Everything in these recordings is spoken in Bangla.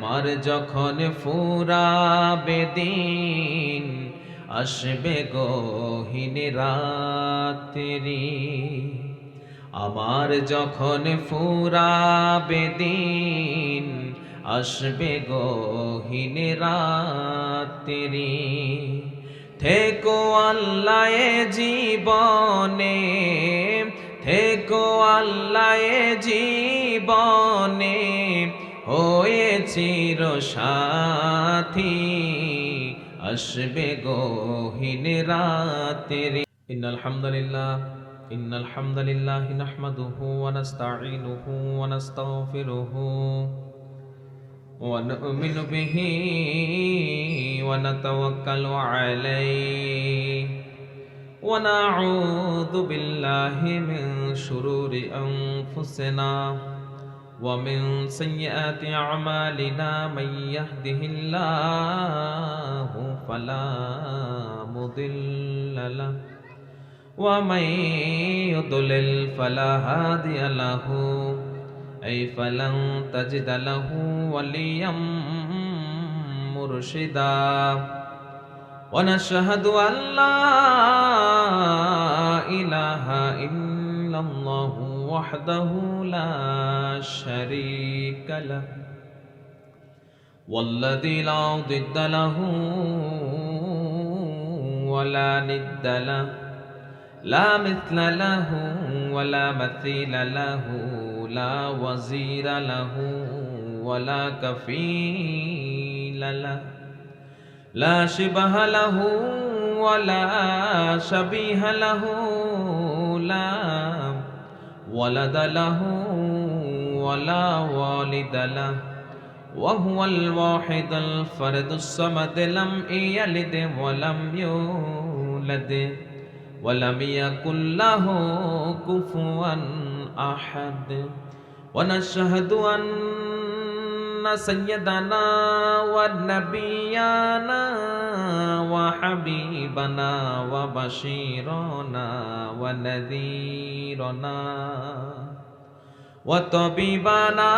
আমার যখন ফুরাবে দিন আসবে গহীন রাত্রি, আমার যখন ফুরাবে দিন আসবে গহীন রাত্রি। থেকো আল্লাহ এ জীবনে, থেকো আল্লাহ এ জীবনে, হয়ে চির সাথী আসবে গহীন রাত্রি। ইন্নাল হামদুলিল্লাহ ইন্নাল হামদুলিল্লাহ নাহমাদুহু ওয়া নাস্তাঈনুহু ওয়া নাস্তাগফিরুহু ওয়া নু'মিনু বিহি ওয়া নাতাওয়াক্কালু আলাইহি ওয়া নাউযু বিল্লাহি মিন শুরুরি আনফুসিনা ওয়া মিন সাইয়্যাতি আমালিনা মান ইয়াহদিহিল্লাহু ফালা মুদিল্লা লাহু ওয়া মান ইউদ্লিল ফালা হাদিয়া লাহু আই ফালান তাজিদা লাহু ওয়ালিয়াম মুরশিদা। ওয়া নাশহাদু আন লা ইলাহা ইল্লাল্লাহু ওয়াহদাহু লা শারীকা লাহু ওয়াল্লাযী লা দিদ্দা লাহু ওয়া লা নিদ্দা লাহু লা মিথলা লাহু ওয়া লা মাথিলা লাহু লা ওয়াজিরা লাহু ওয়া লা কাফীলা লাহু লা শিবহা লাহু ওয়া লা শাবীহা লাহু লা ওয়ালাদা লাহু ওয়া লা ওয়ালিদা লাহু ওয়া হুয়াল ওয়াহিদুল ফারদুস সামাদ লাম ইয়ালিদ ওয়া লাম ইউলাদ ওয়া লাম ইয়াকুল লাহু কুফুয়ান আহাদ। ওয়া নাশহাদু আন্না সাইয়্যিদানা ওয়া নাবিয়ানা ওয়া হাবিবানা ওয়া বাশীরানা ওয়া নাযীরানা ওয়া তাবিবানা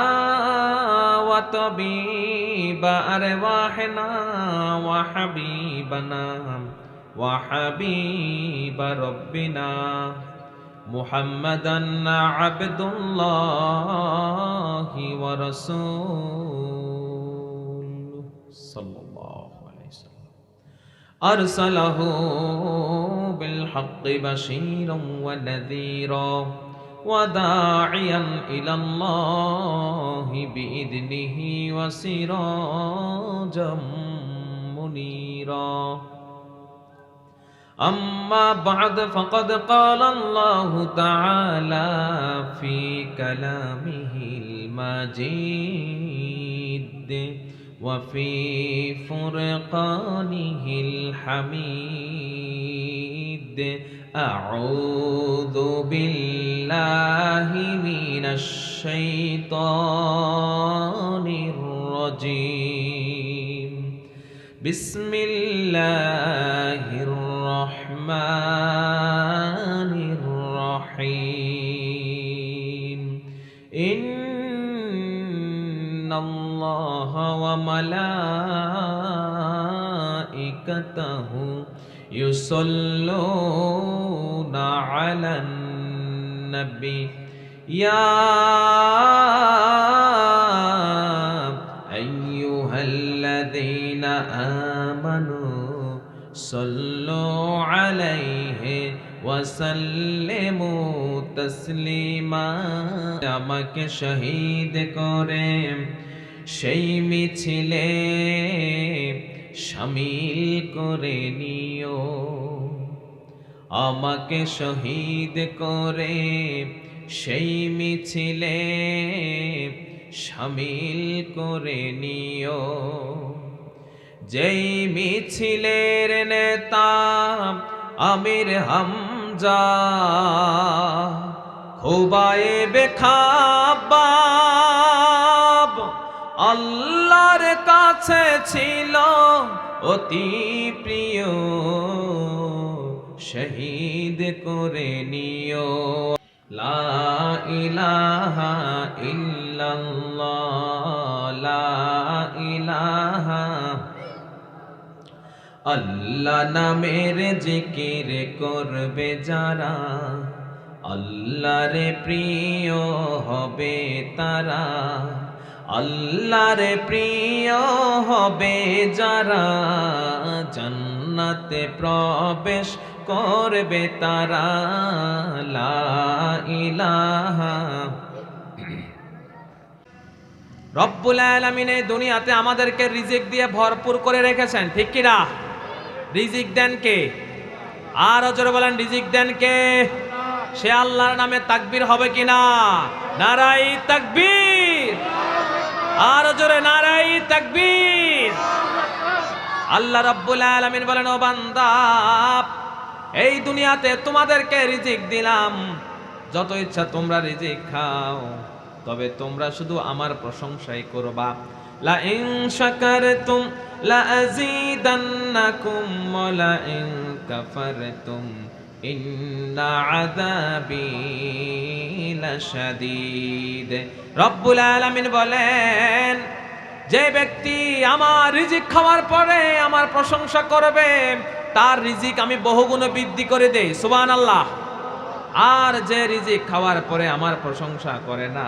ওয়া তাবিবা আরওয়াহিনা ওয়া হাবিবানা ওয়া হাবিবা রাব্বিনা মুহাম্মাদান আবদুল্লাহি ওয়া রাসূলুহু সাল্লাল্লাহু আলাইহি ওয়াসাল্লাম আরসালাহু বিল হাক্কি বাশীরান ওয়া নাযীরা ওয়া দাঈয়ান ইলাল্লাহি বিইذনিহি ওয়া সিরাজাম মুনীরা। أما بعد فقد قال الله تعالى في كلامه المجيد وفي فرقانه الحميد أعوذ بالله من الشيطان الرجيم بسم الله الرحمن الرحيم إن الله وملائكته يصلون على النبي يا أيها الذين آمنوا صلوا عليه وسلموا تسليما। আমাকে শহীদ করে সেই মিছিলে শামিল করে নিও, আমাকে শহীদ করে সেই মিছিলে শামিল করে নিও। যেই মিছিলের নেতা আমির হামজা খুবাইবে খাব্বাব আল্লাহর কাছে ছিল অতি প্রিয়, শহীদ করে নিও। লা ইলাহা ইল্লাল্লাহ লা ইলাহা। আল্লাহ নামের জিকির করবে যারা, আল্লাহর প্রিয় হবে তারা। আল্লাহর প্রিয় হবে যারা, জান্নাতে প্রবেশ করবে তারা। লা ইলাহা। রব্বুল আলামিন এই দুনিয়াতে আমাদেরকে রিজিক দিয়ে ভরপুর করে রেখেছেন, ঠিক কি না? রিজিক দেন কে? আর জোরে বলেন, রিজিক দেন কে? সে আল্লাহর নামে তাকবীর হবে কিনা? নারাই তাকবীর। আর জোরে নারাই তাকবীর। আল্লাহ রাব্বুল আলামিন বলেন, ও বান্দা, এই দুনিয়াতে তোমাদেরকে রিজিক দিলাম, যত ইচ্ছা তোমরা রিজিক খাও, তবে তোমরা শুধু আমার প্রশংসাই করবা। লা ইন শাকারতুম লা আযীদান্নাকুম ওয়া লা ইন কাফারতুম ইন্না আযাবি লাশাদীদ। রব্বুল আলামিন বলেন, যে ব্যক্তি আমার রিজিক খাওয়ার পরে আমার প্রশংসা করবে, তার রিজিক আমি বহুগুণে বৃদ্ধি করে দেই। সুবহানাল্লাহ। আর যে রিজিক খাওয়ার পরে আমার প্রশংসা করে না,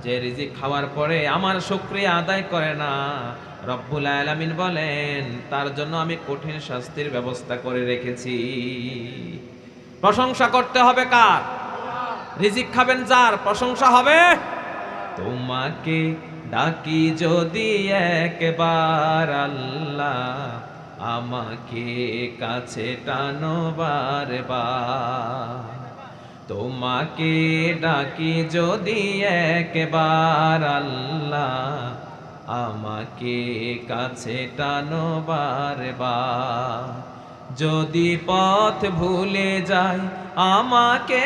যে রিজিক খাওয়ার পরে আমার শুকরিয়া আদায় করে না, রব্বুল আলামিন বলেন তার জন্য আমি কঠিন শাস্তির ব্যবস্থা করে রেখেছি। প্রশংসা করতে হবে কার? রিজিক খাবেন যার, প্রশংসা হবে। তোমাকে ডাকি যদি একবার আল্লাহ, আমাকে কাছে টানো বারবার। তোমাকে ডাকি যদি একবার আল্লাহ, আমাকে কাছে টানো বারবার। যদি পথ ভুলে যাই আমাকে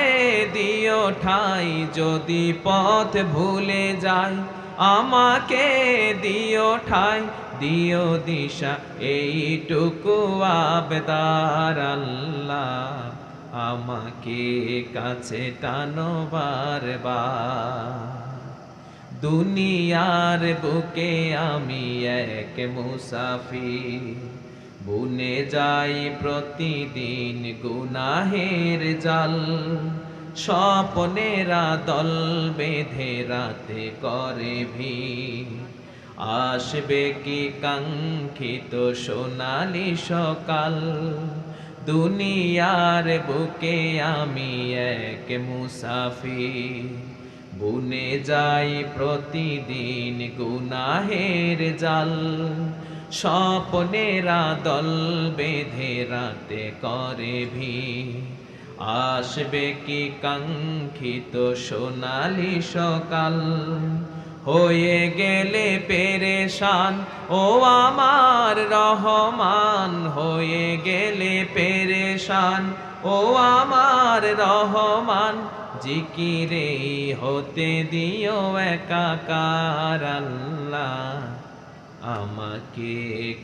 দিও ঠাই, যদি পথ ভুলে যাই আমাকে দিও ঠাই, দিও দিশা এইটুকু আবেদার আল্লাহ, আমাকে কাছে টানো বারবার। দুনিয়ার বুকে আমি এক মুসাফির, বুনে যাই প্রতিদিন গুনাহের জাল। স্বপ্নেরা দল বেঁধে রাতে করে ভিড়, আসবে কি কাঙ্ক্ষিত সোনালি সকাল। দুনিয়ার বুকে আমি এক মুসাফির, বুনে যাই প্রতিদিন গুনাহের জাল। স্বপ্নেরা দল বেঁধে রাতে করে ভিড়, আসবে কি কাঙ্ক্ষিত সোনালি সকাল। হয়ে গেলে পেরেশান ও আমার রহমান, হয়ে গেলে পেরেশান ও আমার রহমান। জিকিরে হতে দিও একাকার আল্লাহ, আমাকে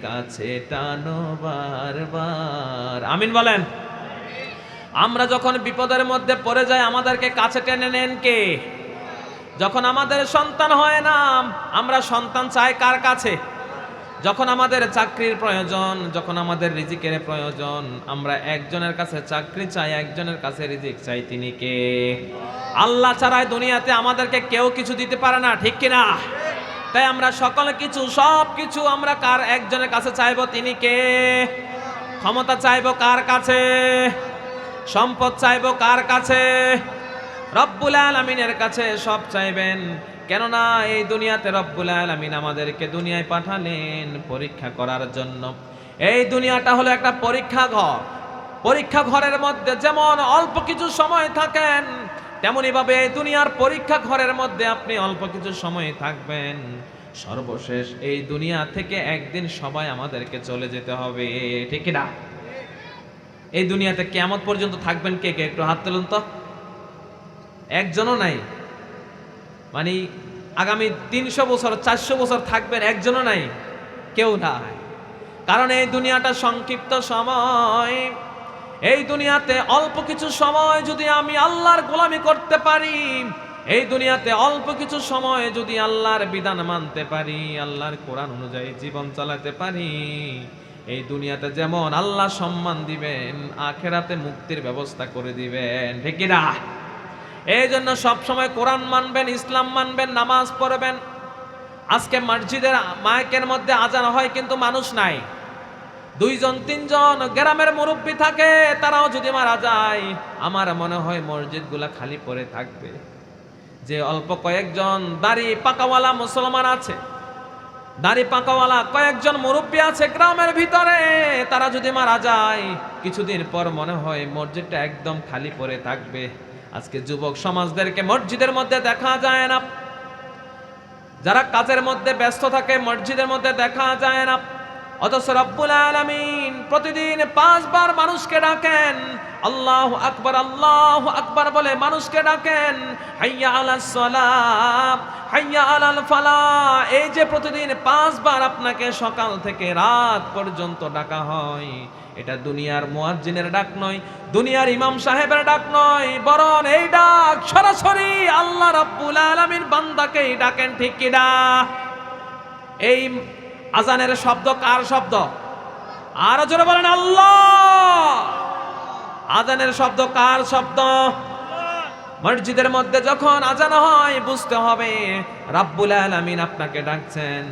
কাছে টানো বারবার। আমিন বলেন। আমরা যখন বিপদের মধ্যে পড়ে যাই আমাদেরকে কাছে টেনে নেন কে? যখন আমাদের সন্তান হয় না, আমরা সন্তান চাই কার কাছে? যখন আমাদের চাকরির প্রয়োজন, যখন আমাদের রিজিকের প্রয়োজন, আমরা একজনের কাছে চাকরি চাই, একজনের কাছে রিজিক চাই। তিনি কে? আল্লাহ ছাড়াই দুনিয়াতে আমাদেরকে কেউ কিছু দিতে পারে না, ঠিক কিনা? তাই আমরা সকল কিছু, সব কিছু আমরা কার? একজনের কাছে চাইবো। তিনি কে? ক্ষমতা চাইবো কার কাছে? সম্পদ চাইবো কার কাছে? রব্বুল আলামিনের কাছে সব চাইবেন। কেননা এই দুনিয়াতে রব্বুল আলামিন আমাদেরকে দুনিয়ায় পাঠালেন পরীক্ষা করার জন্য। এই দুনিয়াটা হলো একটা পরীক্ষা ঘর। পরীক্ষা ঘরের মধ্যে যেমন অল্প কিছু সময় থাকেন, তেমনি ভাবে এই দুনিয়ার পরীক্ষা ঘরের মধ্যে আপনি অল্প কিছু সময় থাকবেন। সর্বশেষ এই দুনিয়া থেকে একদিন সবাই আমাদেরকে চলে যেতে হবে, ঠিক না? এই দুনিয়াতে কিয়ামত পর্যন্ত থাকবেন কে কে? একটু হাত তুলুন তো। একজনও নাই। মানে আগামী 300 বছর 400 বছর থাকবেন, একজনও নাই, কেউ নাই। কারণ এই দুনিয়াটা সংক্ষিপ্ত সময়। এই দুনিয়াতে অল্প কিছু সময় যদি আমি আল্লাহর গোলামি করতে পারি, এই দুনিয়াতে অল্প কিছু সময় যদি আল্লাহর বিধান মানতে পারি, আল্লাহর কোরআন অনুযায়ী জীবন চালাতে পারি, এই দুনিয়াতে যেমন আল্লাহ সম্মান দিবেন, আখেরাতে মুক্তির ব্যবস্থা করে দিবেন, ঠিক কি না? এই জন্য সবসময় কোরআন মানবেন, ইসলাম মানবেন, নামাজ পড়বেন। আজকে মসজিদের মাইকের মধ্যে আজান হয় কিন্তু মানুষ নাই, 2 জন 3 জন গ্রামের মুরব্বী থাকে, তারাও যদি মারা যায় আমার মনে হয় মসজিদগুলা খালি পড়ে থাকবে। যে অল্প কয়েকজন দাড়ি পাকাওয়ালা মুসলমান আছে, দাড়ি পাকাওয়ালা কয়েকজন মুরব্বী আছে গ্রামের ভিতরে, তারা যদি মারা যায় কিছুদিন পর মনে হয় মসজিদটা একদম খালি পড়ে থাকবে। আজকে যুবক সমাজদেরকে মসজিদের মধ্যে দেখা যায় না, যারা কাজের মধ্যে ব্যস্ত থাকে মসজিদের মধ্যে দেখা যায় না। অথচ রব্বুল আলামিন প্রতিদিন 5 বার মানুষকে ডাকেন, আল্লাহু আকবার বলে মানুষকে ডাকেন, হাইয়া আলাস সালাহ হাইয়া আলাল ফালাহ। এই যে প্রতিদিন 5 বার আপনাকে সকাল থেকে রাত পর্যন্ত ডাকা হয়, এটা দুনিয়ার মুয়াজ্জিনের ডাক নয়, দুনিয়ার ইমাম সাহেবের ডাক নয়, বরং এই ডাক সরাসরি আল্লাহ রাব্বুল আলামিন বান্দাকেই ডাকেন, ঠিক কি না? এই আজানের শব্দ কার শব্দ? আরো জোরে বলেন আল্লাহ। আজানের শব্দ কার শব্দ? মসজিদের মধ্যে যখন আজান হয় বুঝতে হবে রাব্বুল আলামিন আপনাকে ডাকছেন,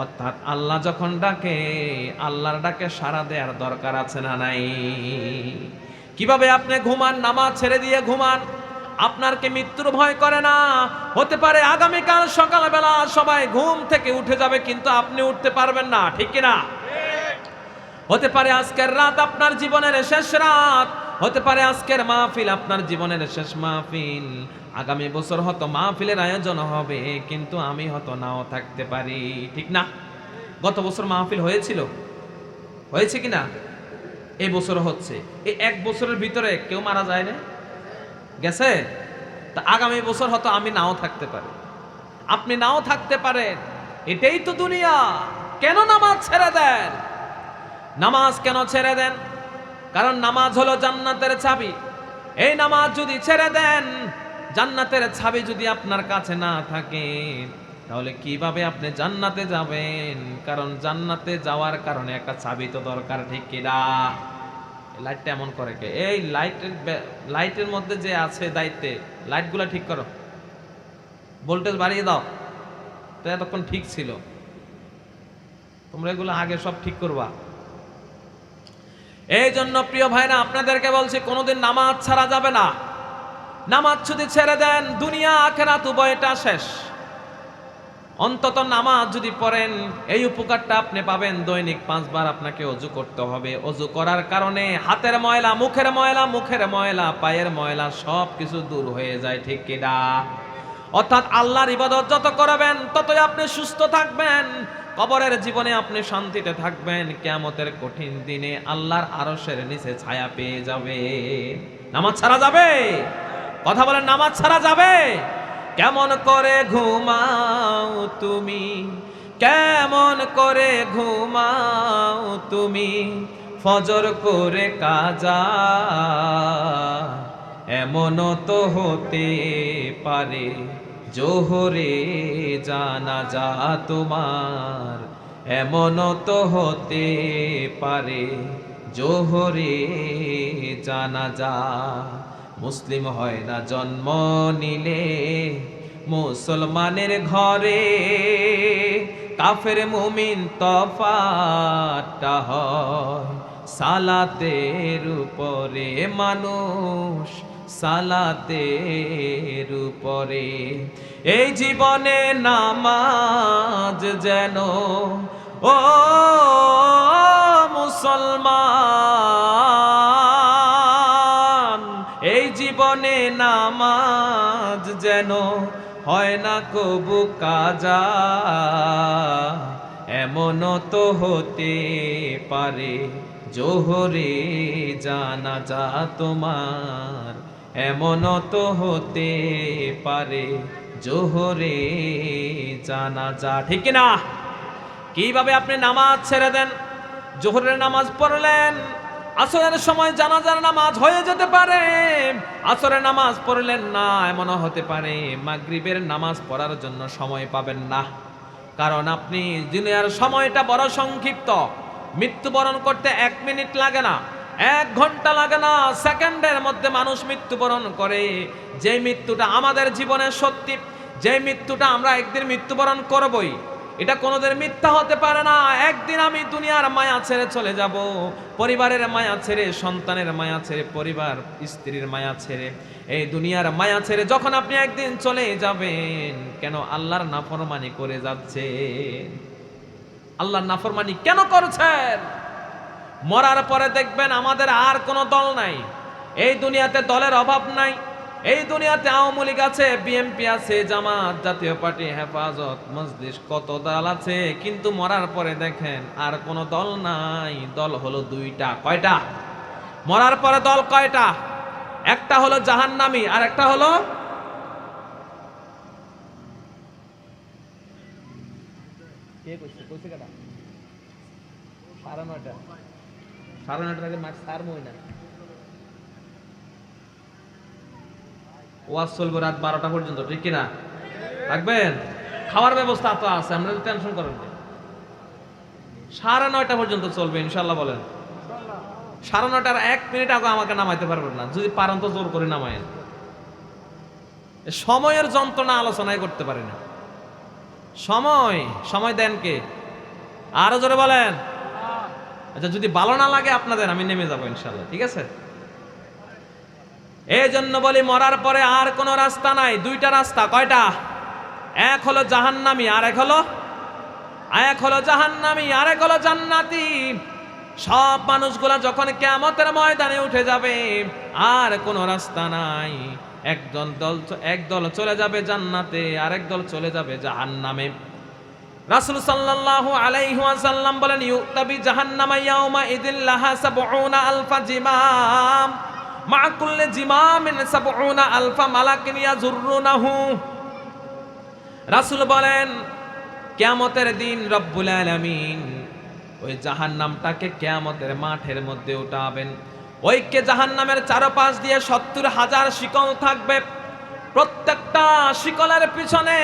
অর্থাৎ আল্লাহ যখন ডাকে আল্লাহর ডাকে সাড়া দেওয়ার দরকার আছে না নাই? কিভাবে আপনি ঘুমান, নামাজ ছেড়ে দিয়ে ঘুমান? আপনার কি মৃত্যুর ভয় করে না? হতে পারে আগামীকাল সকালবেলা সবাই ঘুম থেকে উঠে যাবে কিন্তু আপনি উঠতে পারবেন না, ঠিক কি না? হতে পারে আজকের রাত আপনার জীবনের শেষ রাত, হতে পারে আজকের মাহফিল আপনার জীবনের শেষ মাহফিল, আগামী বছর হয়তো মাহফিলের আয়োজন হবে কিন্তু আমি হয়তো নাও থাকতে পারি, ঠিক না? গত বছর মাহফিল হয়েছিল, হয়েছে কিনা? এই বছর হচ্ছে। এই 1 বছরের ভিতরে কেউ মারা যায় না, গেছে? তা আগামী বছর হয়তো আমি নাও থাকতে পারি, আপনি নাও থাকতে পারেন। এটাই তো দুনিয়া। কেন নামাজ ছেড়ে দেন? নামাজ কেন ছেড়ে দেন? কারণ নামাজ হলো জান্নাতের চাবি। এই নামাজ যদি ছেড়ে দেন, জান্নাতের চাবি যদি আপনার কাছে না থাকে তাহলে কিভাবে আপনি জান্নাতে যাবেন? কারণ জান্নাতে যাওয়ার কারণে একটা চাবি তো দরকার, ঠিক কি না? লাইটটা এমন করে কে? এই লাইটের মধ্যে যে আছে দায়িত্বে, লাইটগুলো ঠিক করো, ভোল্টেজ বাড়িয়ে দাও। তো এতক্ষণ ঠিক ছিল, তোমরা এগুলো আগে সব ঠিক করবা। এই জন্য প্রিয় ভাইরা আপনাদেরকে বলছি কোনোদিন নামাজ ছাড়া যাবে না। নামাজ যদি ছেড়ে দেন দুনিয়া আখিরাত উভয়টা শেষ। অন্তত নামাজ যদি পড়েন এই উপকারটা আপনি পাবেন, দৈনিক 5 বার আপনাকে ওযু করতে হবে। ওযু করার কারণে হাতের ময়লা, মুখের ময়লা, পায়ের ময়লা সব কিছু দূর হয়ে যায়, ঠিক কি না? অর্থাৎ আল্লাহর ইবাদত যত করবেন ততই আপনি সুস্থ থাকবেন, কবরের জীবনে আপনি শান্তিতে থাকবেন, কিয়ামতের কঠিন দিনে আল্লাহর আরশের নিচে ছায়া পেয়ে যাবে। নামাজ ছাড়া যাবে? কথা বলেন, নামাজ ছাড়া যাবে? কেমন করে ঘুমাও তুমি, কেমন করে ঘুমাও তুমি, ফজর করে কাজা, এমনও তো হতে পারে জোহরে জানাজা তোমার, এমনও তো হতে পারে জোহরে জানাজা। মুসলিম হয় না জন্ম নিলে মুসলমানের ঘরে, কাফের মুমিন তফাৎটা হয় সালাতের উপরে, মানুষ সালাতের উপরে। এই জীবনে নামাজ যেন ও মুসলমান, এই জীবনে নামাজ যেন হয় না কবু কাজা, এমনও তো হতে পারে জোহরে জানাজা তোমার, এমনও তো হতে পারে জোহরে জানাজা, ঠিক না? কিভাবে আপনি নামাজ ছেড়ে দেন? জোহরের নামাজ পড়লেন, আসরের সময় জানাজার নামাজ হয়ে যেতে পারে, আসরের নামাজ পড়লেন না, এমনও হতে পারে মাগরিবের নামাজ পড়ার জন্য সময় পাবেন না। কারণ আপনি দুনিয়ার সময়টা বড় সংক্ষিপ্ত। মৃত্যুবরণ করতে 1 মিনিট লাগে না, 1 ঘন্টা লাগে না, সেকেন্ডের মধ্যে মানুষ মৃত্যুবরণ করে। যে মৃত্যুটা আমাদের জীবনে সত্যি, যে মৃত্যুটা আমরা একদিন মৃত্যুবরণ করবই, এটা কোনোদিন মিথ্যা হতে পারে না। একদিন আমি দুনিয়ার মায়া ছেড়ে চলে যাব, পরিবারের মায়া ছেড়ে, সন্তানের মায়া ছেড়ে, পরিবার স্ত্রীর মায়া ছেড়ে, এই দুনিয়ার মায়া ছেড়ে যখন আপনি একদিন চলে যাবেন, কেন আল্লাহর নাফরমানি করে যাচ্ছেন? আল্লাহর নাফরমানি কেন করছেন? মরার পরে দেখবেন আমাদের আর কোনো দল নাই। এই দুনিয়াতে দলের অভাব নাই। এই দুনিয়াতে আওয়ামী লীগ আছে, বিএনপি আছে, জামাত, জাতীয় পার্টি, হেফাজত, মজলিস, কত দল আছে, কিন্তু মরার পরে দেখেন আর কোনো দল নাই। দল হলো 2টা। কয়টা? মরার পরে দল কয়টা? একটা হলো জাহান্নামী, আর একটা হলো কে কইছে? কইছে কেডা? 9:30 9:30 আগে মাছ সার মই না। ওয়াজ চলবে রাত 12টা পর্যন্ত, ঠিক কিনা? থাকবেন? খাওয়ার ব্যবস্থা তো আছে, আমরা টেনশন করেন না। 9:30 পর্যন্ত চলবে ইনশাল্লাহ। বলেন 9:30 1 মিনিট আগে আমাকে নামাইতে পারবেন না, যদি পারেন তো জোর করে নামায়েন। সময়ের যন্ত্রণা আলোচনায় করতে পারি না। সময় দেন কে? আরো জোরে বলেন। আচ্ছা, যদি ভালো না লাগে আপনাদের, আমি নেমে যাবো ইনশাল্লাহ, ঠিক আছে? এই জন্য বলি মরার পরে আর কোনো রাস্তা নাই। 2টা রাস্তা। কয়টা? এক হলো জাহান্নামী, আর এক হলো জাহান্নামী, আর এক হলো জান্নাতি। সব মানুষগুলা যখন কিয়ামতের ময়দানে উঠে যাবে, আর কোনো রাস্তা নাই। এক দল চলে যাবে জান্নাতে, আরেক দল চলে যাবে জাহান্নামে। রাসূল সাল্লাল্লাহু আলাইহি ওয়াসাল্লাম বলেন, ইউতাবি জাহান্নামা ইয়াউমা ইদিল লাহা ৭০,০০০ জিমাম, মা কুল্লি জিমামিন ৭০,০০০ মালাকিন ইয়াজুরুনাহু। রাসূল বলেন, কিয়ামতের দিন রব্বুল আলামিন ওই জাহান্নামটাকে কিয়ামতের মাঠের মধ্যে উঠাবেন। ওইকে জাহান্নামের চারপাশ দিয়ে ৭০,০০০ শিকল থাকবে। প্রত্যেকটা শিকলের পিছনে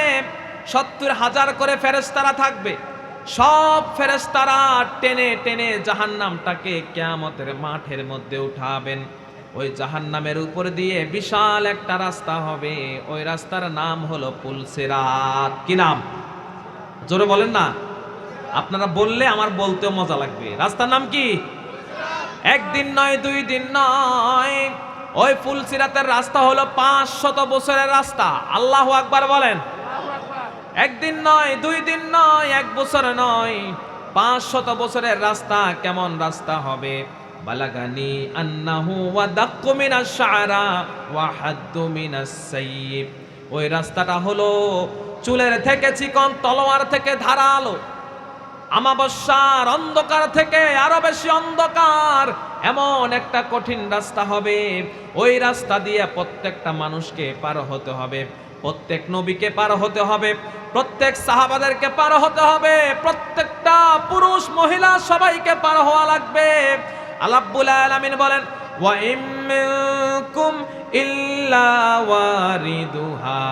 ৭০,০০০ করে ফেরেশতারা থাকবে। সব ফেরেশতারা টেনে টেনে জাহান্নামটাকে কিয়ামতের মাঠের মধ্যে উঠাবেন। ওই জাহান্নামের উপর দিয়ে বিশাল একটা রাস্তা হবে। ওই রাস্তার নাম হলো পুলসিরাত। কি নাম? জোরে বলেন না, আপনারা বললে আমার বলতেও মজা লাগবে। রাস্তার নাম কি? একদিন নয়, 2 দিন নয়, ওই পুলসিরাতের রাস্তা হলো 500 বছরের রাস্তা। আল্লাহু আকবার বলেন। একদিন নয়, 2 দিন নয়, 1 বছর নয়, 500 বছরের রাস্তা। কেমন রাস্তা হবে? বালাগানি আন্নাহু ওয়া দাক্কু মিনাশ শা'রা ওয়া হাদ্দু মিনাস সাইয়্যিব। ওই রাস্তাটা হলো চুলের থেকে চিকন, তলোয়ার থেকে ধারালো, আমাবস্যার অন্ধকার থেকে আরো বেশি অন্ধকার, এমন একটা কঠিন রাস্তা হবে। ওই রাস্তা দিয়ে প্রত্যেকটা মানুষকে পার হতে হবে, প্রত্যেক নবীকে পার হতে হবে, প্রত্যেক সাহাবাদেরকে পার হতে হবে, প্রত্যেকটা পুরুষ মহিলা সবাইকে পার হওয়া লাগবে। আল্লাহ রাব্বুল আলামিন বলেন, ওয়া ইম মিনকুম ইল্লা ওয়ারিদুহা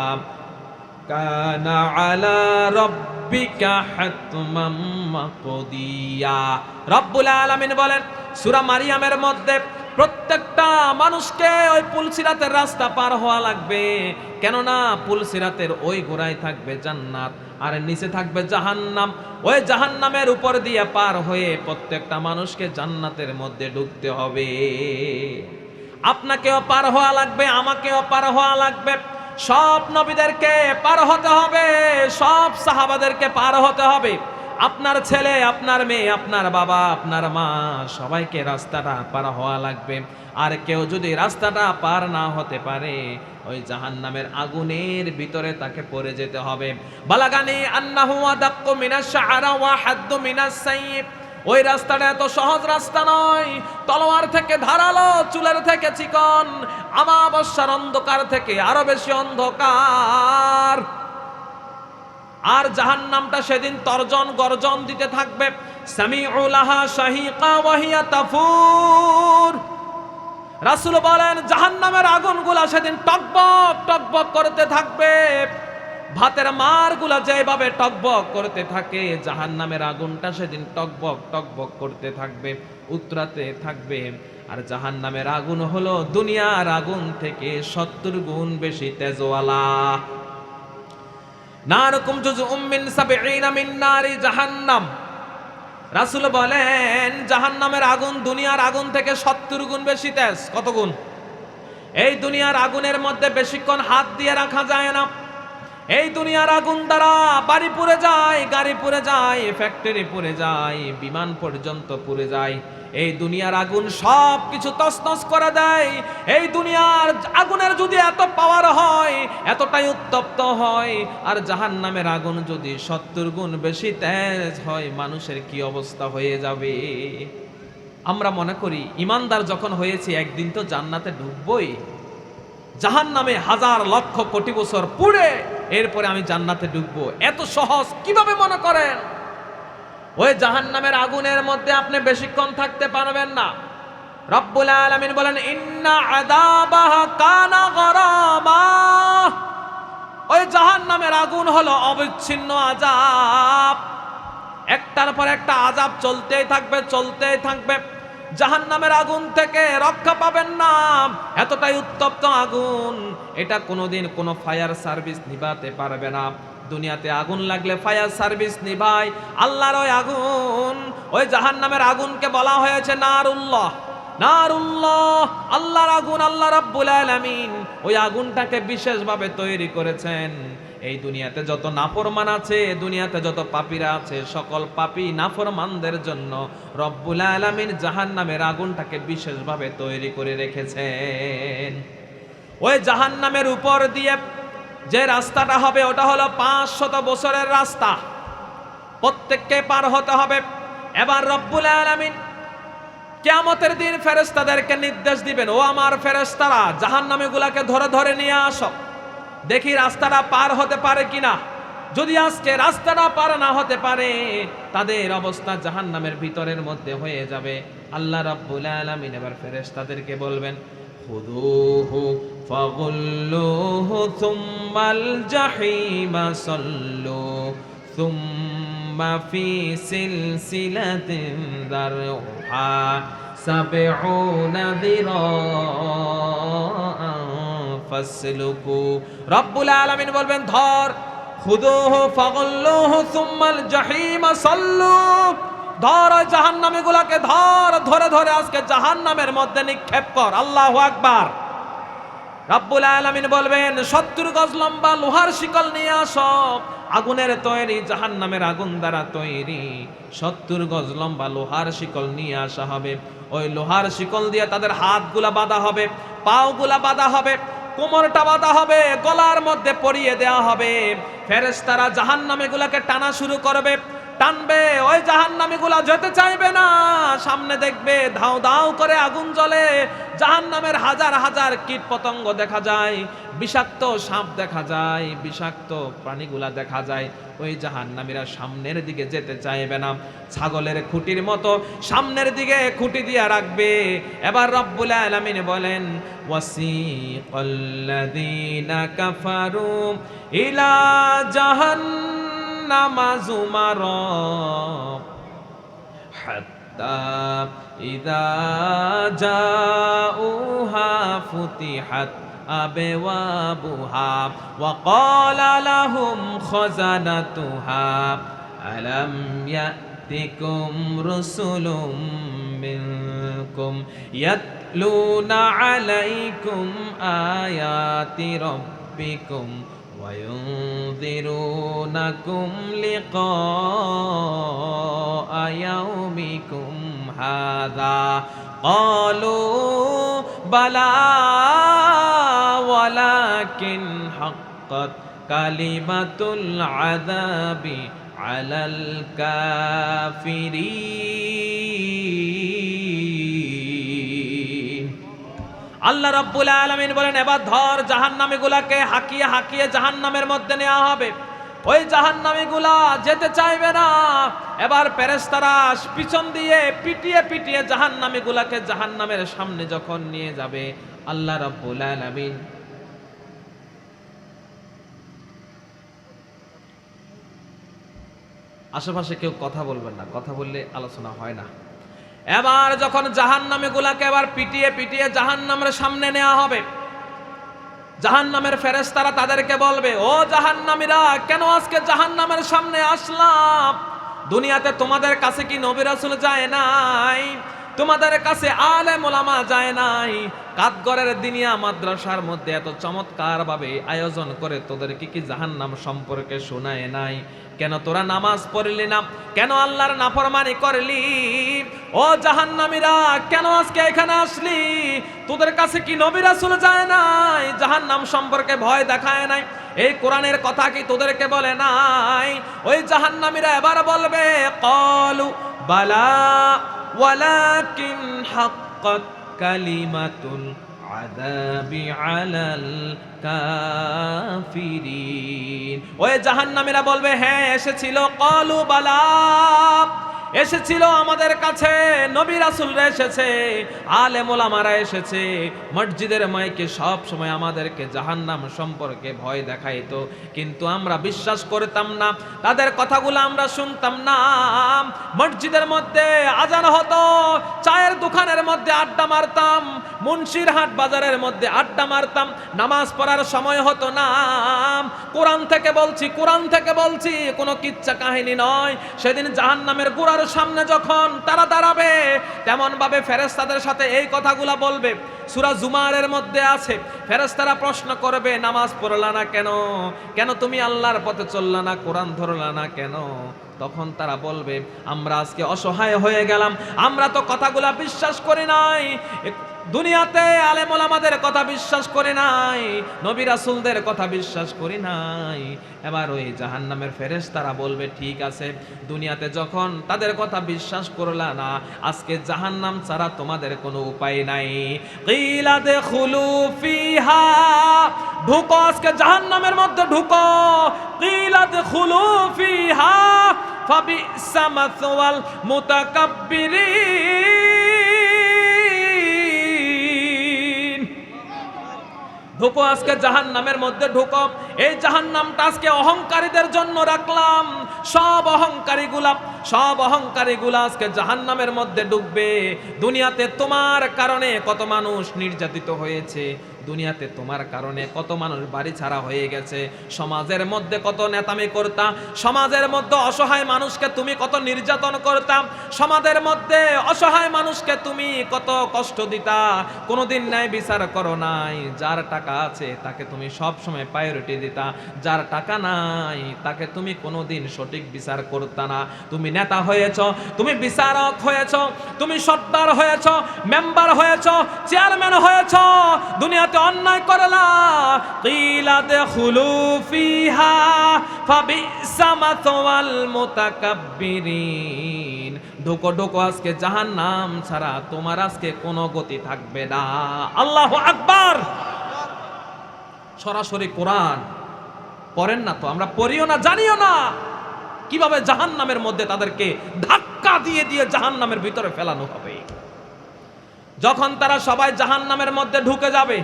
কানা আলা রাব্বিকা হাতমান মাকদিয়া। রব্বুল আলামিন বলেন সূরা মারিয়ামের মধ্যে, প্রত্যেকটা মানুষকে ওই পুলসিরাতের রাস্তা পার হওয়া লাগবে। কেননা পুলসিরাতের ওই গোড়ায় থাকবে জান্নাত, আর নিচে থাকবে জাহান্নাম। ওই জাহান্নামের উপর দিয়ে পার হয়ে প্রত্যেকটা মানুষকে জান্নাতের মধ্যে ঢুকতে হবে। আপনাকেও পার হওয়া লাগবে, আমাকেও পার হওয়া লাগবে, সব নবীদেরকে পার হতে হবে, সব সাহাবাদেরকে পার হতে হবে। আপনার ছেলে, আপনার মেয়ে, আপনার বাবা, আপনার মা, সবাইকে রাস্তাটা পার হওয়া লাগবে। আর কেউ যদি রাস্তাটা পার না হতে পারে, ওই জাহান্নামের আগুনের ভিতরে তাকে পড়ে যেতে হবে। বালাগানি আন্নাহু আদাক্কু মিনাশ শা'রা ওয়া হাদ্দু মিনাস সাইয়্যিব। ওই রাস্তাটা এত সহজ রাস্তা নয়। তলোয়ার থেকে ধারালো, চুলের থেকে চিকন, আমাবস্যার অন্ধকার থেকে আরো বেশি অন্ধকার। আর জাহান্নামটা সেদিন তর্জন গর্জন দিতে থাকবে, সামিউ লাহা শাহিকা ওয়া হিয়া তাফুর। রাসূল বলেন জাহান্নামের আগুনগুলা সেদিন টকবক টকবক করতে থাকবে। ভাতের মারগুলা যেভাবে টকবক করতে থাকে, জাহান্নামের আগুনটা সেদিন টকবক টকবক করতে থাকবে, উতরাতে থাকবে। আর জাহান্নামের আগুন হলো দুনিয়ার আগুন থেকে 70 গুণ বেশি তেজওয়ালা। নারকুম জুজউম মিন 70 মিন নারি জাহান্নাম। রাসূল বলেন জাহান্নামের আগুন দুনিয়ার আগুন থেকে 70 গুণ বেশি তেজ। কত গুণ? এই দুনিয়ার আগুনের মধ্যে বেশিক্ষণ হাত দিয়ে রাখা যায় না। এই দুনিয়ার আগুন দ্বারা বাড়ি পুড়ে যায়, গাড়ি পুড়ে যায়, ফ্যাক্টরি পুড়ে যায়, বিমান পর্যন্ত পুড়ে যায়। এই দুনিয়ার আগুন সব কিছু তছনছ করে দেয়। এই দুনিয়ার আগুনের যদি এত পাওয়ার হয়, এতটাই উত্তপ্ত হয়, আর জাহান্নামের আগুন যদি 70 গুণ বেশি তেজ হয়, মানুষের কি অবস্থা হয়ে যাবে। আমরা মনে করি ইমানদার যখন হয়েছে একদিন তো জান্নাতে ঢুকবই, জাহান্নামে হাজার লক্ষ কোটি বছর পুড়ে এরপরে আমি জান্নাতে ঢুকবো। এত সহজ কিভাবে মনে করেন? ওই জাহান্নামের আগুনের মধ্যে আপনি বেশিক্ষণ থাকতে পারবেন না। রব্বুল আলামিন বলেন ইন্না আযাবাহা কানা গরামা। ওই জাহান্নামের আগুন হলো অবিচ্ছিন্ন আযাব, একটার পর একটা আযাব চলতেই থাকবে, চলতেই থাকবে। জাহান্নামের আগুন থেকে রক্ষা পাবেন না, এতটাই উত্তপ্ত আগুন, এটা কোনোদিন কোনো ফায়ার সার্ভিস নিভাতে পারবে না। দুনিয়াতে আগুন লাগলে ফায়ার সার্ভিস নিভায়, আল্লাহর ওই আগুন, ওই জাহান্নামের আগুনকে বলা হয়েছে নারুল্লাহ। নারুল্লাহ আল্লাহর আগুন, আল্লাহ রাব্বুল আলামিন ওই আগুনটাকে বিশেষভাবে তৈরি করেছেন। এই দুনিয়াতে যত নাফরমান আছে, দুনিয়াতে যত পাপীরা আছে, সকল পাপী নাফরমানদের জন্য রব্বুল আলামিন জাহান্নামের আগুনটাকে বিশেষভাবে তৈরি করে রেখেছেন। ওই জাহান্নামের উপর দিয়ে যে রাস্তাটা হবে ওটা হলো 500 বছরের রাস্তা, প্রত্যেককে পার হতে হবে। এবার রব্বুল আলামিন কিয়ামতের দিন ফেরেশতাদেরকে নির্দেশ দিবেন, ও আমার ফেরেশতারা জাহান্নামীগুলোকে ধরে ধরে নিয়ে আসো, দেখি রাস্তাটা পার হতে পারে কিনা। যদি আজকে রাস্তাটা পার না হতে পারে, তাদের অবস্থা জাহান্নামের ভিতরের মধ্যে হয়ে যাবে। আল্লাহ রাব্বুল আলামিন এবার ফেরেশতাদেরকে বলবেন খুযূহু ফাগুল্লুহু সুম্মাল জাহিমা সাল্লু সুম্মা ফি সিলসিলাতিন যারউহা 70 যিরাআন ফাসলুকু। রব্বুল আলামিন বলবেন ধর, খুযূহু ফাগুল্লুহু সুম্মাল জাহিমা সাল্লু, ধর ওই জাহান্নামীগুলোকে ধর, ধরে ধরে আজকে জাহান্নামের মধ্যে নিক্ষেপ কর। আল্লাহু আকবার। রব্বুল আলামিন বলবেন 70 গজ লম্বা লোহার শিকল নিয়ে আসো, আগুনের তৈরি, জাহান্নামের আগুন দ্বারা তৈরি 70 গজ লম্বা লোহার শিকল নিয়ে আসা হবে। ওই লোহার শিকল দিয়ে তাদের হাতগুলা বাঁধা হবে, পাওগুলা বাঁধা হবে, কোমরটা বাঁধা হবে, গলার মধ্যে পরিয়ে দেওয়া হবে। ফেরেশতারা জাহান্নামীগুলোকে টানা শুরু করবে, টানবে, ওই জাহান্নামীগুলা যেতে চাইবে না। সামনে দেখবে ধাও ধাও করে আগুন জ্বলে, জাহান্নামের হাজার হাজার কীট পতঙ্গ দেখা যায়, বিষাক্ত সাপ দেখা যায়, বিষাক্ত প্রাণীগুলা দেখা যায়। ওই জাহান্নামীরা সামনের দিকে যেতে চাইবে না, ছাগলের খুঁটির মতো সামনের দিকে খুঁটি দিয়ে রাখবে। এবার রব্বুল আলামিন বলেন ওয়াসিকাল্লাযীনা কাফারু ইলা জাহান্নামা যুমারা হাত্তা ইযা জাউহা ফুতিহাত আবওয়াবুহা ওয়া ক্বালা লাহুম খাযানাতুহা আলাম ইয়াতিকুম রুসুলুম মিনকুম ইয়াতলুনা আলাইকুম আয়াতি রাব্বিকুম ওয়া ইউনযিরুনাকুম লিকাআ ইয়াউমিকুম হাযা ক্বালু বালা ওয়ালাকিন হাক্কাত কালিমাতুল আযাবি আলাল কাফিরিন। আল্লাহ রাব্বুল আলামিন বলেন এবার ধর জাহান্নামীগুলোকে হাঁকিয়ে হাঁকিয়ে জাহান্নামের মধ্যে নেওয়া হবে। ওই জাহান্নামীগুলা যেতে চাইবে না। এবার ফেরেশতারা পিছন দিয়ে পিটিয়ে পিটিয়ে জাহান্নামীগুলাকে জাহান্নামের সামনে যখন নিয়ে যাবে, আল্লাহ রাব্বুল আলামিন আশেপাশে কেউ কথা বলবেন না, কথা বললে আলোচনা হয় না। এবার যখন জাহান্নামীগুলাকে এবার পিটিয়ে পিটিয়ে জাহান্নামের সামনে নেওয়া হবে, জাহান্নামের ফেরেশতারা তাদেরকে বলবে, ও জাহান্নামীরা, কেন আজকে জাহান্নামের সামনে আসলাম? দুনিয়াতে তোমাদের কাছে কি নবী রাসূল যায় নাই? তোমাদের কাছে আলেম ওলামা যায় নাই? কাঠগড়ের দিনিয়া মাদ্রাসার মধ্যে এত চমৎকার ভাবে আয়োজন করে তোদেরকে কি জাহান্নাম সম্পর্কে শোনায় নাই? কেন তোরা নামাজ পড়লি না? কেন আল্লাহর নাফরমানি করলি? ও জাহান্নামীরা, কেন আজকে এখানে আসলি? তোদের কাছে কি নবী রাসূল যায় নাই? জাহান্নাম সম্পর্কে ভয় দেখায় নাই? এই কোরআনের কথা কি তোদেরকে বলে নাই? ওই জাহান্নামীরা এবার বলবে, ক্বালু বালা ওয়ালাকিন হাক্কাত কালিমাতুল আযাবি আলাল কাফিরিন। ওই জাহান্নামীরা বলবে, হ্যাঁ এসেছিল, ক্বালু বালা, এসেছিল আমাদের কাছে, নবী রাসূলরা এসেছে, আলেম ওলামারা এসেছে, মসজিদের মাইকে সব সময় আমাদেরকে জাহান্নাম সম্পর্কে ভয় দেখাইতো, কিন্তু আমরা বিশ্বাস করতাম না, তাদের কথাগুলো আমরা শুনতাম না। মসজিদের মধ্যে আজান হতো, চায়ের দোকানের মধ্যে আড্ডা মারতাম, মুন্সির হাট বাজারের মধ্যে আড্ডা মারতাম, নামাজ পড়ার সময় হতো না। কোরআন থেকে বলছি, কোরআন থেকে বলছি, কোনো কিচ্ছা কাহিনী নয়। সেদিন জাহান্নামের গোড়ার সামনে যখন তারা দাঁড়াবে, তেমন ভাবে ফেরেশতাদের সাথে এই কথাগুলা বলবে। সূরা জুমারের মধ্যে আছে, ফেরেশতারা প্রশ্ন করবে, নামাজ পড়লা না কেন? কেন তুমি আল্লাহর পথে চললা না, কোরআন ধরলা না কেন? তখন তারা বলবে, আমরা আজকে অসহায় হয়ে গেলাম, আমরা তো কথাগুলা বিশ্বাস করি নাই, দুনিয়াতে আলেম ওলামাদের কথা বিশ্বাস করি নাই, নবী রাসূলদের কথা বিশ্বাস করি নাই। এবার ওই জাহান্নামের ফেরেশতারা বলবে, ঠিক আছে, দুনিয়াতে যখন তাদের কথা বিশ্বাস করলা না, আজকে জাহান্নাম ছাড়া তোমাদের কোনো উপায় নাই। কিলা দুখুলু ফিহা, ঢুকো আজকে জাহান্নামের মধ্যে ঢুকো। কিলা দুখুলু ফিহা ফাবিসা মাসওয়াল মুতাকাব্বিরিন। ঢুকো আজকে জাহান্নামের মধ্যে ঢুকো। এই জাহান্নামটা আজকে অহংকারীদের জন্য রাখলাম। সব অহংকারীগুলা আজকে জাহান্নামের মধ্যে ডুববে। দুনিয়াতে তোমার কারণে কত মানুষ নির্যাতিত হয়েছে, দুনিয়াতে তোমার কারণে কত মানুষ বাড়ি ছাড়া হয়ে গেছে, সমাজের মধ্যে কত নেতামি করতা, সমাজের মধ্যে অসহায় মানুষকে তুমি কত নির্যাতন করতা, সমাজের মধ্যে অসহায় মানুষকে তুমি কত কষ্ট দিতা, কোনোদিন ন্যায় বিচার করো নাই। যার টাকা আছে তাকে তুমি সব সময় প্রায়োরিটি দিতা, যার টাকা নাই তাকে তুমি কোনোদিন সঠিক বিচার করতা না। তুমি নেতা হয়েছ, তুমি বিচারক হয়েছ, তুমি সর্দার হয়েছ, মেম্বার হয়েছ, চেয়ারম্যান হয়েছ, দুনিয়াতে অন্যায় করলা। কিলা দুখুলু ফিহা ফাবিসা মাসওয়াল মুতাকাব্বিরিন। ঢোকো ঢোকো আজকে জাহান্নাম ছাড়া তোমার আজকে কোনো গতি থাকবে না। আল্লাহু আকবার। সরাসরি কোরআন পড়েন না তো, আমরা পড়িও না, জানিও না কিভাবে জাহান্নামের মধ্যে তাদেরকে ধাক্কা দিয়ে দিয়ে জাহান্নামের ভিতরে ফেলানো হবে। যখন তারা সবাই জাহান্নামের মধ্যে ঢুকে যাবে,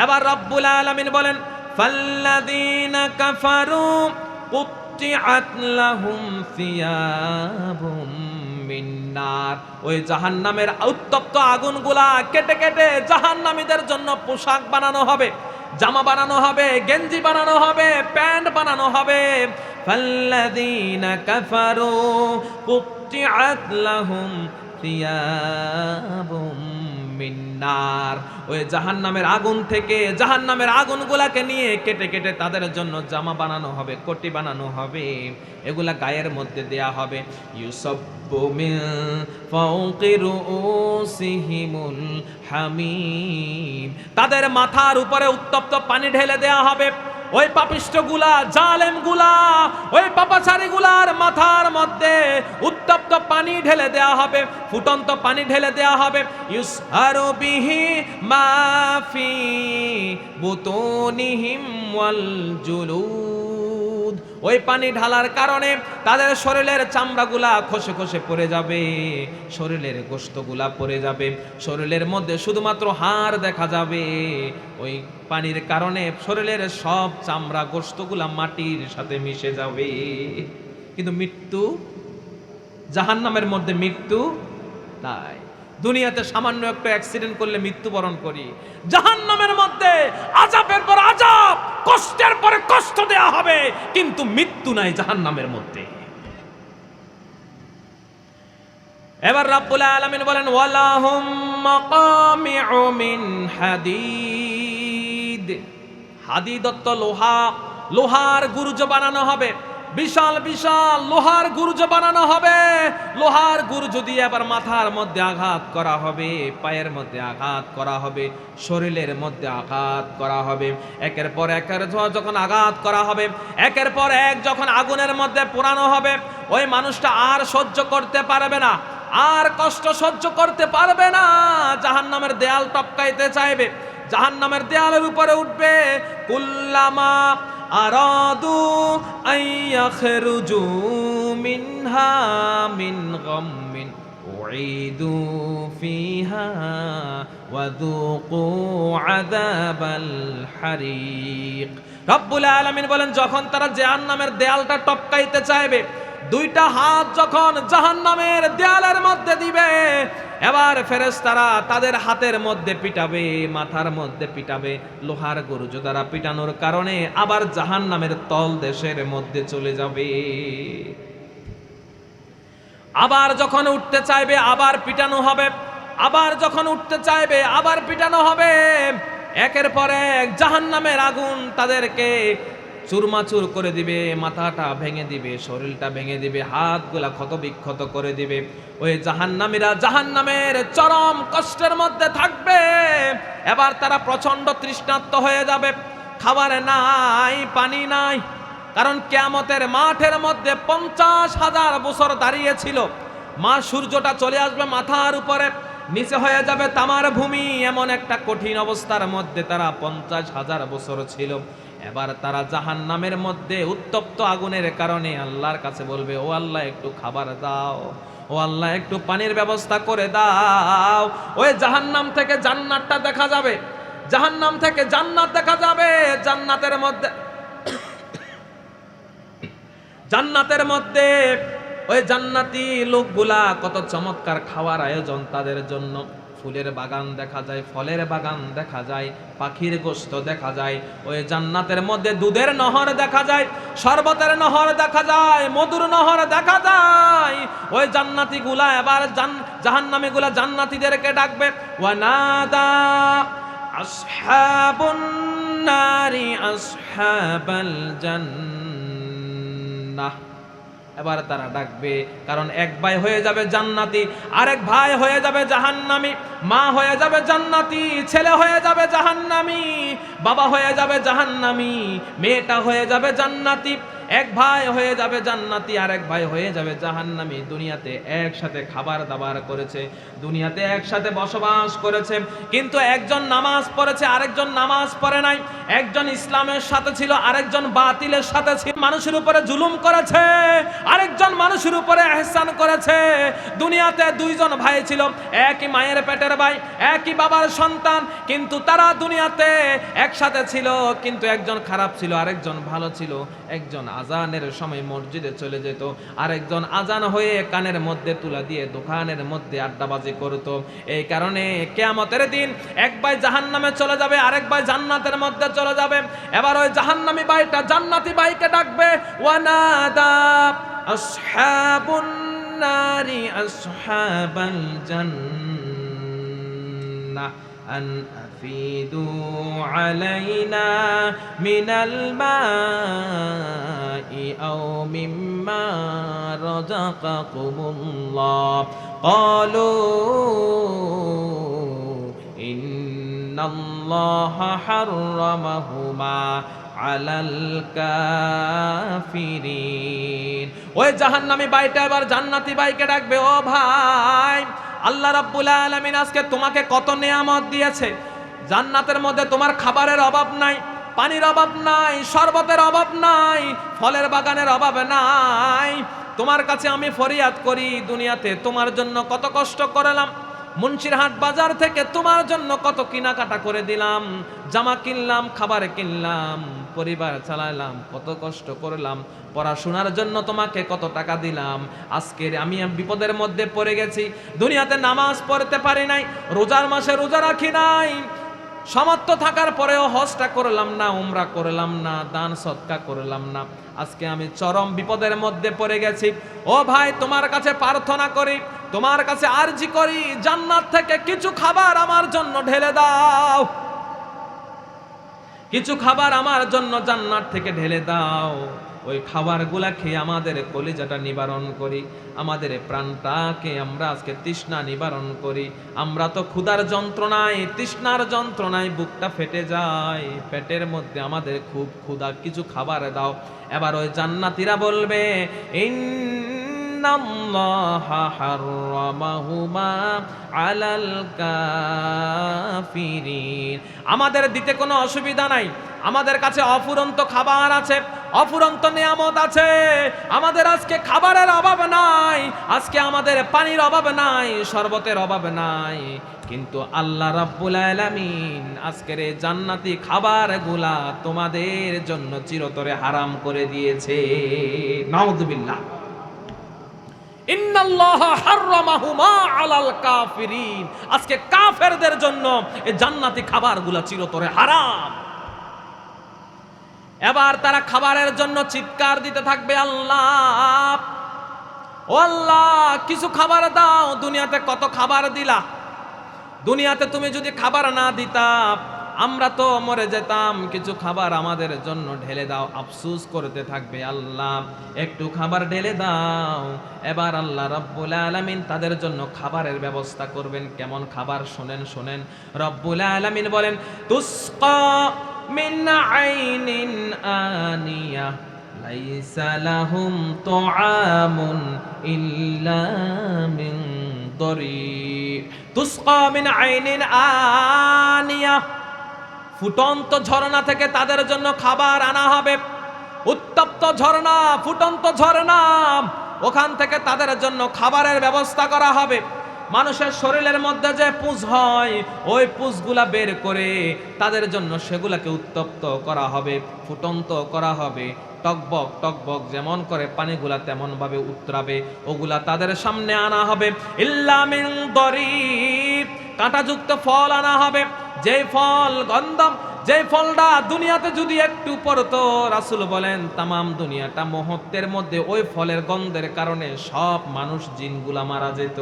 এবার রব্বুল আলামিন বলেন, ফাল্লাযীনা কাফারু কুত্তিআত লাহুম সিয়াবুম মিন নার। ওই জাহান্নামের উত্তপ্ত আগুনগুলা কেটে কেটে জাহান্নামীদের জন্য পোশাক বানানো হবে, জামা বানানো হবে, গেঞ্জি বানানো হবে, প্যান্ট বানানো হবে। ফাল্লাযীনা কাফারু কুত্তিআত লাহুম সিয়াবুম মিন নার। ওই জাহান্নামের আগুন থেকে, জাহান্নামের আগুনগুলাকে নিয়ে কেটে কেটে তাদের জন্য জামা বানানো হবে, কোটি বানানো হবে, এগুলা গায়ের মধ্যে দেয়া হবে। ইউসাব্বু মিন ফাওকি রুউসিহিমুল হামিম। তাদের মাথার উপরে উত্তপ্ত পানি ঢেলে দেয়া হবে। ওই পাপিষ্ঠগুলা, জালেমগুলা, ওই পাপাচারীগুলার মাথার মধ্যে উত্তপ্ত পানি ঢেলে দেয়া হবে, ফুটন্ত পানি ঢেলে দেয়া হবে। ইউসহারু বিহি মা ফি বুতুনিহিম ওয়াল জুলুদ। ওই পানি ঢালার কারণে তাদের শরীরের চামড়াগুলা খসে খসে পড়ে যাবে, শরীরের গোশতগুলা পড়ে যাবে, শরীরের মধ্যে শুধুমাত্র হাড় দেখা যাবে। ওই পানির কারণে শরীরের সব চামড়া গোশতগুলা মাটির সাথে মিশে যাবে। কিন্তু মৃত্যু, জাহান্নামের মধ্যে মৃত্যু নাই। দুনিয়াতে সামান্য একটা অ্যাক্সিডেন্ট করলে মৃত্যুবরণ করি, জাহান্নামের মধ্যে আযাবের পর আযাব, কষ্টের পরে কষ্ট দেয়া হবে, কিন্তু মৃত্যু নাই জাহান্নামের মধ্যে। এবার রাব্বুল আলামিন বলেন ওয়ালাহুম মাকামিউ মিন হাদিদ। হাদিদ অর্থ লোহা, লোহার গুরুজ বানানো হবে, বিশাল বিশাল লোহার গুরুজ বানানো হবে। লোহার গুরুজ দিয়ে আবার মাথার মধ্যে আঘাত করা হবে, পায়ের মধ্যে আঘাত করা হবে, শরীরের মধ্যে আঘাত করা হবে। একের পর একের যখন আঘাত করা হবে, একের পর এক যখন আগুনের মধ্যে পোড়ানো হবে, ওই মানুষটা আর সহ্য করতে পারবে না, আর কষ্ট সহ্য করতে পারবে না, জাহান্নামের দেয়াল টপকাইতে চাইবে, জাহান্নামের দেয়ালের উপরে উঠবে। কুল্লামা আরাদু আইয়াখরুজু মিনহা মিন গাম্মিন উঈদু ফিহা ওয়া যুকু আযাবাল হারিক। রব্বুল আলামিন বলেন যখন তারা জাহান্নামের দেয়ালটা টপকাইতে চাইবে, দুইটা হাত যখন জাহান্নামের দেয়ালের মধ্যে দিবে, এবার ফেরেশতারা তাদের হাতের মধ্যে পিটাবে, মাথার মধ্যে পিটাবে, লোহার গুরুজ দ্বারা পিটানোর কারণে আবার জাহান্নামের তল দেশের মধ্যে চলে যাবে। আবার যখন উঠতে চাইবে আবার পিটানো হবে, আবার যখন উঠতে চাইবে আবার পিটানো হবে। একের পর এক জাহান্নামের আগুন তাদেরকে চুরমাচুর করে দিবে, মাথাটা ভেঙে দিবে, শরীরটা ভেঙে দিবে, হাতগুলা ক্ষত বিক্ষত করে দিবে। ওই জাহান্নামীরা জাহান্নামের চরম কষ্টের মধ্যে থাকবে। এবার তারা প্রচন্ড তৃষ্ণার্ত হয়ে যাবে, খাবার নাই, পানি নাই। কারণ কিয়ামতের মাঠের মধ্যে 50,000 বছর দাঁড়িয়েছিল, মা সূর্যটা চলে আসবে মাথার উপরে, নিচে হয়ে যাবে তামার ভূমি, এমন একটা কঠিন অবস্থার মধ্যে তারা 50,000 বছর ছিল। এবার তারা জাহান্নামের মধ্যে উত্তপ্ত আগুনের কারণে আল্লাহর কাছে বলবে, ও আল্লাহ একটু খাবার দাও, ও আল্লাহ একটু পানির ব্যবস্থা করে দাও। ওই জাহান্নাম থেকে জান্নাতটা দেখা যাবে, জাহান্নাম থেকে জান্নাত দেখা যাবে। জান্নাতের মধ্যে ওই জান্নাতি লোকগুলা কত চমৎকার খাওয়ার আয়োজন তাদের জন্য। ফুলের বাগান দেখা যায়, ফলের বাগান দেখা যায়, পাখির গোশত দেখা যায়। ওই জান্নাতের মধ্যে দুধের নহর দেখা যায়, শরবতের নহর দেখা যায়, মধুর নহর দেখা যায়। ওই জান্নাতি গুলা এবার জাহান্নামী গুলা জান্নাতীদেরকে ডাকবে, ওয়ানাদা আসহাবুন নারি আসহাবাল জান্নাহ। এবার তারা ডাকবে, কারণ এক ভাই হয়ে যাবে জান্নাতি, আরেক ভাই হয়ে যাবে জাহান্নামী, মা হয়ে যাবে জান্নাতি, ছেলে হয়ে যাবে জাহান্নামী, বাবা হয়ে যাবে জাহান্নামী, মেয়েটা হয়ে যাবে জান্নাতি। এক ভাই হয়ে যাবে জান্নাতি, আরেক ভাই হয়ে যাবে জাহান্নামী। দুনিয়াতে একসাথে খাবার দাবার করেছে, দুনিয়াতে একসাথে বসবাস করেছে, কিন্তু একজন নামাজ পড়েছে, আরেকজন নামাজ পড়ে নাই, একজন ইসলামের সাথে ছিল, আরেকজন বাতিলের সাথে ছিল, মানুষের উপরে জুলুম করেছে, আরেকজন মানুষের উপরে ইহসান করেছে। দুনিয়াতে দুইজন ভাই ছিল, একই মায়ের পেটের ভাই, একই বাবার সন্তান, কিন্তু তারা দুনিয়াতে একসাথে ছিল, কিন্তু একজন খারাপ ছিল, আরেকজন ভালো ছিল। একজন আজানের সময় মসজিদে চলে যেত, আরেকজন আজান হয়ে কানের মধ্যে তুলা দিয়ে দোকানের মধ্যে আড্ডাবাজি করত। এই কারণে কিয়ামতের দিন এক ভাই জাহান্নামে চলে যাবে, আরেক ভাই জান্নাতের মধ্যে চলে যাবে। এবার ওই জাহান্নামী ভাইটা জান্নাতি ভাইকে ডাকবে, ওয়ানাদা আসহাবুন নারি আসহাবাল জান্নাহ আন আফিদু আলাইনা মিনাল মাই আও মিম্মা রাযাকাকুমুল্লাহ ক্বালু ইন্নাল্লাহা হাররামাহুমা আলাল কাফিরিন। ওই জাহান্নামী ভাইটা এবার জান্নাতি ভাইকে ডাকবে, ও ভাই, আল্লাহ রাব্বুল আলামিন আজকে তোমাকে কত নেয়ামত দিয়েছে, জান্নাতের মধ্যে তোমার খাবারের অভাব নাই, পানির অভাব নাই, শরবতের অভাব নাই, ফলের বাগানের অভাব নাই। তোমার কাছে আমি ফরিয়াদ করি, দুনিয়াতে তোমার জন্য কত কষ্ট করলাম, মুন্সিরহাট বাজার থেকে তোমার জন্য কত কেনাকাটা করে দিলাম, জামা কিনলাম, খাবার কিনলাম, পরিবার চালাইলাম, কত কষ্ট করলাম, পড়াশোনার জন্য তোমাকে কত টাকা দিলাম। আজকের আমি বিপদের মধ্যে পড়ে গেছি, দুনিয়াতে নামাজ পড়তে পারি নাই, রোজার মাসে রোজা রাখি নাই, সামর্থ্য থাকার পরেও হজটা করলাম না, উমরা করলাম না, দান সদকা করলাম না। আজকে আমি চরম বিপদের মধ্যে পড়ে গেছি। ও ভাই, তোমার কাছে প্রার্থনা করি, তোমার কাছে আরজি করি, জান্নাত থেকে কিছু খাবার আমার জন্য ঢেলে দাও, কিছু খাবার আমার জন্য জান্নাত থেকে ঢেলে দাও। ওই খাবারগুলা খেয়ে আমাদের কলিজাটা নিবারণ করি, আমাদের প্রাণটাকে আমরা আজকে তৃষ্ণা নিবারণ করি। আমরা তো ক্ষুধার যন্ত্রণায়, তৃষ্ণার যন্ত্রণায় বুকটা ফেটে যায়, পেটের মধ্যে আমাদের খুব ক্ষুধা, কিছু খাবার দাও। এবার ওই জান্নাতীরা বলবে, ইন্নাল্লাহা হাররামাহুমা আলাল কাফিরিন। আমাদের দিতে কোনো অসুবিধা নাই, আমাদের কাছে অফুরন্ত খাবার আছে, অফুরন্ত নিয়ামত আছে, আমাদের আজকে খাবারের অভাব নাই, আজকে আমাদের পানির অভাব নাই, শরবতের অভাব নাই। কিন্তু আল্লাহ রাব্বুল আলামিন আজকের এই জান্নাতি খাবারগুলা তোমাদের জন্য চিরতরে হারাম করে দিয়েছে। নাউযুবিল্লাহ। ইন্নাল্লাহা হাররামাহুমা আলাল কাফিরিন। আজকে কাফেরদের জন্য এই জান্নাতি খাবারগুলা চিরতরে হারাম। এবার তারা খাবারের জন্য চিৎকার দিতে থাকবে, আল্লাহ ও আল্লাহ, কিছু খাবার দাও, দুনিয়াতে কত খাবার দিলা, দুনিয়াতে তুমি যদি খাবার না দিতা আমরা তো মরে যেতাম, কিছু খাবার আমাদের জন্য ঢেলে দাও। আফসোস করতে থাকবে, আল্লাহ একটু খাবার ঢেলে দাও। এবার আল্লাহ রব্বুল আলামিন তাদের জন্য খাবারের ব্যবস্থা করবেন। কেমন খাবার শোনেন শোনেন, রব্বুল আলামিন বলেন, তুসকা মিন আইনিন আনিয়া লাইসা লাহুম তুআমুন ইল্লা মিন দরি। তুসকা মিন আইনিন আনিয়া, ফুটন্ত ঝর্ণা থেকে তাদের জন্য খাবার আনা হবে। উত্তপ্ত ঝর্ণা, ফুটন্ত ঝর্ণা, ওখান থেকে তাদের জন্য খাবারের ব্যবস্থা করা হবে। মানুষের শরীরের মধ্যে যে পুঁজ হয়, ওই পুঁজগুলা বের করে তাদের জন্য সেগুলাকে উত্তপ্ত করা হবে, ফুটন্ত করা হবে। টকবক টকবক যেমন করে পানিগুলা তেমন ভাবে উতরাবে, ওগুলা তাদের সামনে আনা হবে। ইল্লা মিন দরিব, কাঁটাযুক্ত ফল আনা হবে। যে ফল গন্ধম, যে ফলটা দুনিয়াতে যদি একটু পড়তো, রাসূল বলেন তামাম দুনিয়াটা মুহূর্তের মধ্যে ওই ফলের গন্ধের কারণে সব মানুষ জিনগুলা মারা যেত।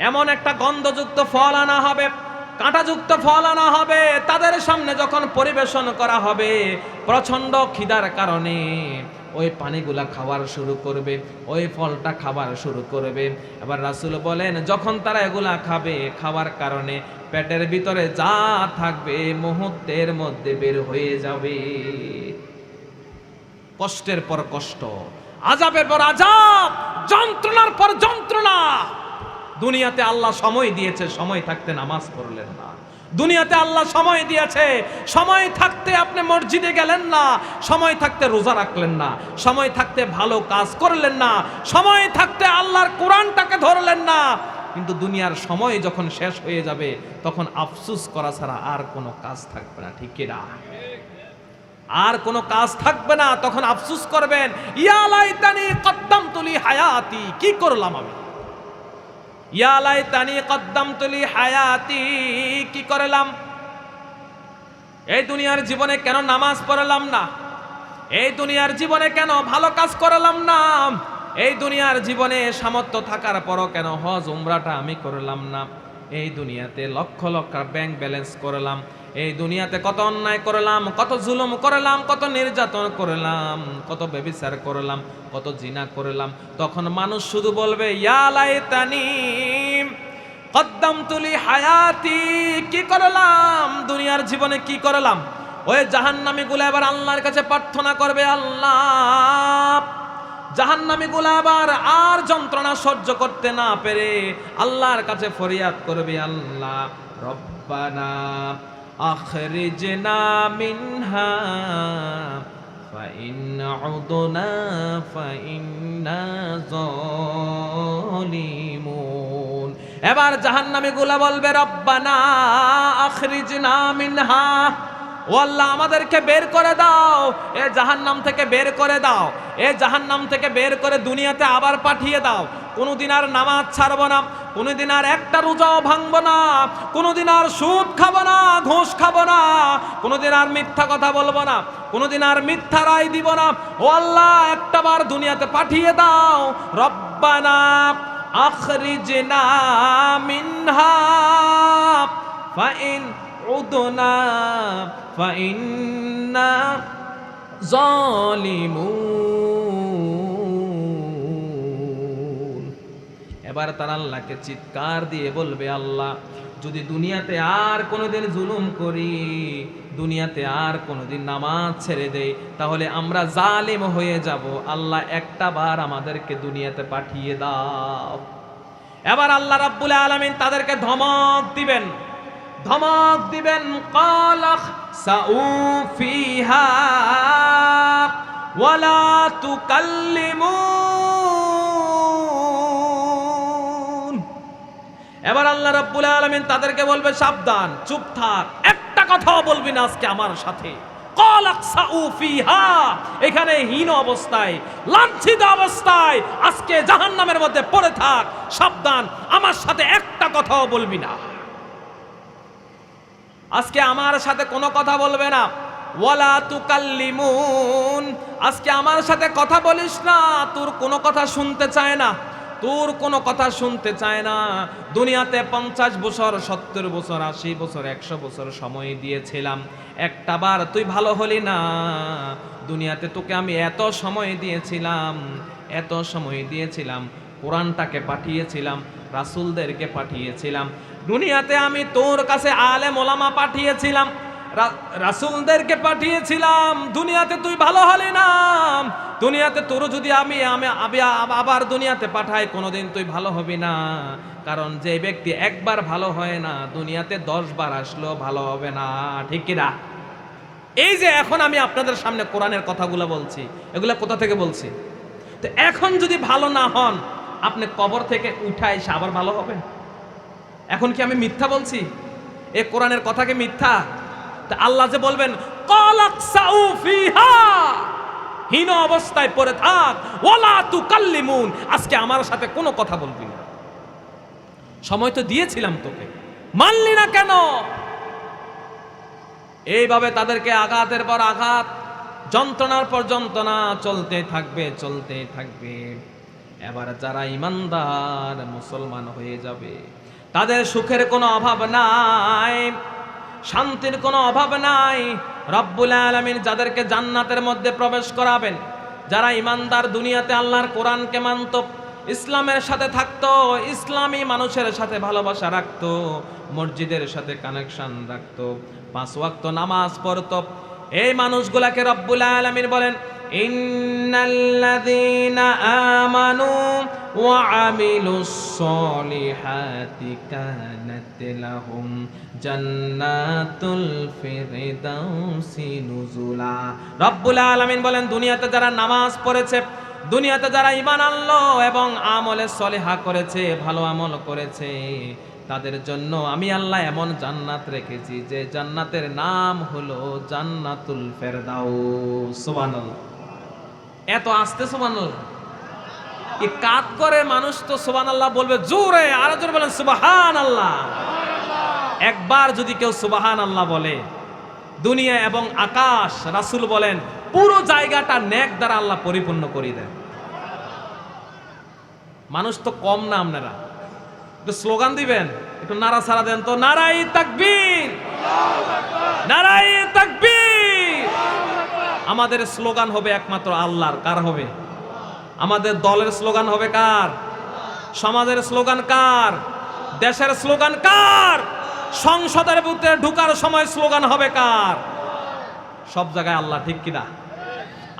এমন একটা গন্ধযুক্ত ফল আনা হবে, কাঁটাযুক্ত ফল আনা হবে। তাদের সামনে যখন পরিবেশন করা হবে, প্রচন্ড খিদার কারণে ওই পানিগুলা খাবার শুরু করবে, ওই ফলটা খাবার শুরু করবে। এবার রাসূল বলেন, যখন তারা এগুলা খাবে, খাবার কারণে পেটের ভিতরে যা থাকবে মুহূর্তের মধ্যে বের হয়ে যাবে। কষ্টের পর কষ্ট, আযাবের পর আযাব, যন্ত্রণার পর যন্ত্রণা। দুনিয়াতে আল্লাহ সময় দিয়েছে, সময় থাকতে নামাজ পড়লেন না। দুনিয়াতে আল্লাহ সময় দিয়েছে, সময় থাকতে আপনি মসজিদে গেলেন না, সময় থাকতে রোজা রাখলেন না, সময় থাকতে ভালো কাজ করলেন না, সময় থাকতে আল্লাহর কোরআনটাকে ধরলেন না। কিন্তু দুনিয়ার সময় যখন শেষ হয়ে যাবে, তখন আফসোস করা ছাড়া আর কোনো কাজ থাকবে না। ঠিক কিনা? আর কোনো কাজ থাকবে না, তখন আফসোস করবেন, ইয়া লাইতানি কদ্দামতু লি হায়াতি, কি করলাম আমি, ইয়া লাইতানি কদ্দামতু লি হায়াতি, কি করলাম, এই দুনিয়ার জীবনে কেন নামাজ পড়লাম না, এই দুনিয়ার জীবনে কেন ভালো কাজ করলাম না, এই দুনিয়ার জীবনে সামর্থ্য থাকার পরও কেন হজ উমরাটা আমি করলাম না, এই দুনিয়াতে লক্ষ লক্ষ ব্যাংক ব্যালেন্স করলাম, এই দুনিয়াতে কত অন্যায় করলাম, কত জুলুম করলাম, কত নির্যাতন করলাম, কত ব্যভিচার করলাম, কত জিনা করলাম। তখন মানুষ শুধু বলবে, ইয়া লাইতানি কদ্দামতু লি হায়াতি, কি করলাম, দুনিয়ার জীবনে কি করলাম। ওই জাহান্নামীগুলো এবার আল্লাহর কাছে প্রার্থনা করবে, আল্লাহ, জাহান্নামীগুলো আবার আর যন্ত্রণা সহ্য করতে না পেরে আল্লাহর কাছে ফরিয়াদ করবে, আল্লাহ রব্বানা আখরিজনা মিনহা ফাইন উদনা ফাইন্না যালিমুন। এবার জাহান্নামীগুলা বলবে রব্বানা আখরিজনা মিনহা, ও আল্লাহ আমাদেরকে বের করে দাও, এ জাহান্নাম থেকে বের করে দাও, এ জাহান্নাম থেকে বের করে দুনিয়াতে আবার পাঠিয়ে দাও। কোনোদিন আর নামাজ ছাড়বো না, কোনোদিন আর একটা রোজাও ভাঙবো না, কোনোদিন আর সুদ খাবো না, ঘুষ খাবো না, কোনোদিন আর মিথ্যা কথা বলবো না, কোনোদিন আর মিথ্যা রায় দিব না। ও আল্লাহ একটা বার দুনিয়াতে পাঠিয়ে দাও। রব্বানা আখরিজনা মিনহা ফাইন উদনা ফাইন্না যালিমুন। এবার তারা আল্লাহকে চিৎকার দিয়ে বলবে, আল্লাহ যদি দুনিয়াতে আর কোনোদিন জুলুম করি, দুনিয়াতে আর কোনোদিন নামাজ ছেড়ে দেই, তাহলে আমরা জালিম হয়ে যাব। আল্লাহ একটা বার আমাদেরকে দুনিয়াতে পাঠিয়ে দাও। এবার আল্লাহ রাব্বুল আলামিন তাদেরকে ধমক দিবেন, ধমক দিবেন, ক্বালাখ সাউ ফিহা ওয়ালা তুকাল্লিমুন। এবার আল্লাহ রাব্বুল আলামিন তাদেরকে বলবে, সাবধান, চুপ থাক, একটা কথাও বলবি না আজকে আমার সাথে। ক্বালাখ সাউ ফিহা, এখানে হীন অবস্থায়, লাঞ্ছিত অবস্থায় আজকে জাহান্নামের মধ্যে পড়ে থাক, সাবধান, আমার সাথে একটা কথাও বলবি না। আজকে আমার সাথে কোনো কথা বলবে না। ওয়ালা তুকাল্লিমুন, আজকে আমার সাথে কথা বলিস না, তোর কোনো কথা শুনতে চায় না, তোর কোনো কথা শুনতে চায় না। দুনিয়াতে 50 বছর, 70 বছর, 80 বছর, 100 বছর সময় দিয়েছিলাম, একটা বার তুই ভালো হলি না। দুনিয়াতে তোকে আমি এত সময় দিয়েছিলাম, এত সময় দিয়েছিলাম, কোরআনটাকে পাঠিয়েছিলাম, রাসূলদেরকে পাঠিয়েছিলাম, দুনিয়াতে আমি তোর কাছে আলেম ওলামা পাঠিয়েছিলাম, রাসূলদেরকে পাঠিয়েছিলাম, দুনিয়াতে তুই ভালো হলি না। দুনিয়াতে তোর যদি আমি আবার দুনিয়াতে পাঠাই, কোনোদিন তুই ভালো হবি না। কারণ যে ব্যক্তি একবার ভালো হয় না, দুনিয়াতে 10 বার আসলেও ভালো হবে না, ঠিক কি না? এই যে এখন আমি আপনাদের সামনে কোরআনের কথাগুলো বলছি, এগুলা কোথা থেকে বলছি? তো এখন যদি ভালো না হন, আপনি কবর থেকে উঠে এসে আবার ভালো হবেন? এখন কি আমি মিথ্যা বলছি? এ কোরআনের কথা কি মিথ্যা? তা আল্লাহ যে বলবেন ক্বালাখ সাউ ফিহা, হীন অবস্থায় পড়ে থাক, ওয়ালা তুকাল্লিমুন, আজকে আমার সাথে কোনো কথা বলবি না। সময় তো দিয়েছিলাম তোকে, মানলি না কেন? এইভাবে তাদেরকে আঘাতের পর আঘাত, যন্ত্রণার পর যন্ত্রণা চলতে থাকবে, চলতে থাকবে। এবার যারা ঈমানদার মুসলমান হয়ে যাবে, তাদের সুখের কোনো অভাব নাই, শান্তির কোনো অভাব নাই। রব্বুল আলামিন যাদেরকে জান্নাতের মধ্যে প্রবেশ করাবেন, যারা ঈমানদার, দুনিয়াতে আল্লাহর কোরআনকে মানত, ইসলামের সাথে থাকতো, ইসলামী মানুষের সাথে ভালোবাসা রাখতো, মসজিদের সাথে কানেকশন রাখতো, 5 ওয়াক্ত নামাজ পড়তো, এই মানুষগুলাকে রব্বুল আলামিন বলেন ইন্নাল্লাযীনা আমানু ওয়া আমিলুস সলিহাতি কানাত লাহুম জান্নাতুল ফিরদাউসি নুজুলা। রব্বুল আলামিন বলেন, দুনিয়াতে যারা নামাজ পড়েছে, দুনিয়াতে যারা ঈমান আনলো এবং আমলে সলিহা করেছে, ভালো আমল করেছে, তাদের জন্য আমি আল্লাহ এমন জান্নাত রেখেছি যে জান্নাতের নাম হলো জান্নাতুল ফেরদাউস। সুবহানাল্লাহ। এত আস্তে সুবহানাল্লাহ, কি কাত করে মানুষ তো সুবহানাল্লাহ বলবে জোরে, আরো জোরে বলেন সুবহানাল্লাহ। একবার যদি কেউ সুবহানাল্লাহ বলে, দুনিয়া এবং আকাশ, রাসূল বলেন, পুরো জায়গাটা নেক দ্বারা আল্লাহ পরিপূর্ণ করে দেন। মানুষ তো কম না, আপনারা একটু স্লোগান দিবেন, একটু নারা সারা দেন তো, নারায়ে তাকবীর, নারায়ে তাকবীর। আমাদের স্লোগান হবে একমাত্র আল্লাহর। কার হবে? আমাদের দলের স্লোগান হবে কার? সমাজের স্লোগান কার? দেশের স্লোগান কার? সংসদের ভিতরে ঢোকার সময় স্লোগান হবে কার? সব জায়গায় আল্লাহ, ঠিক কিনা?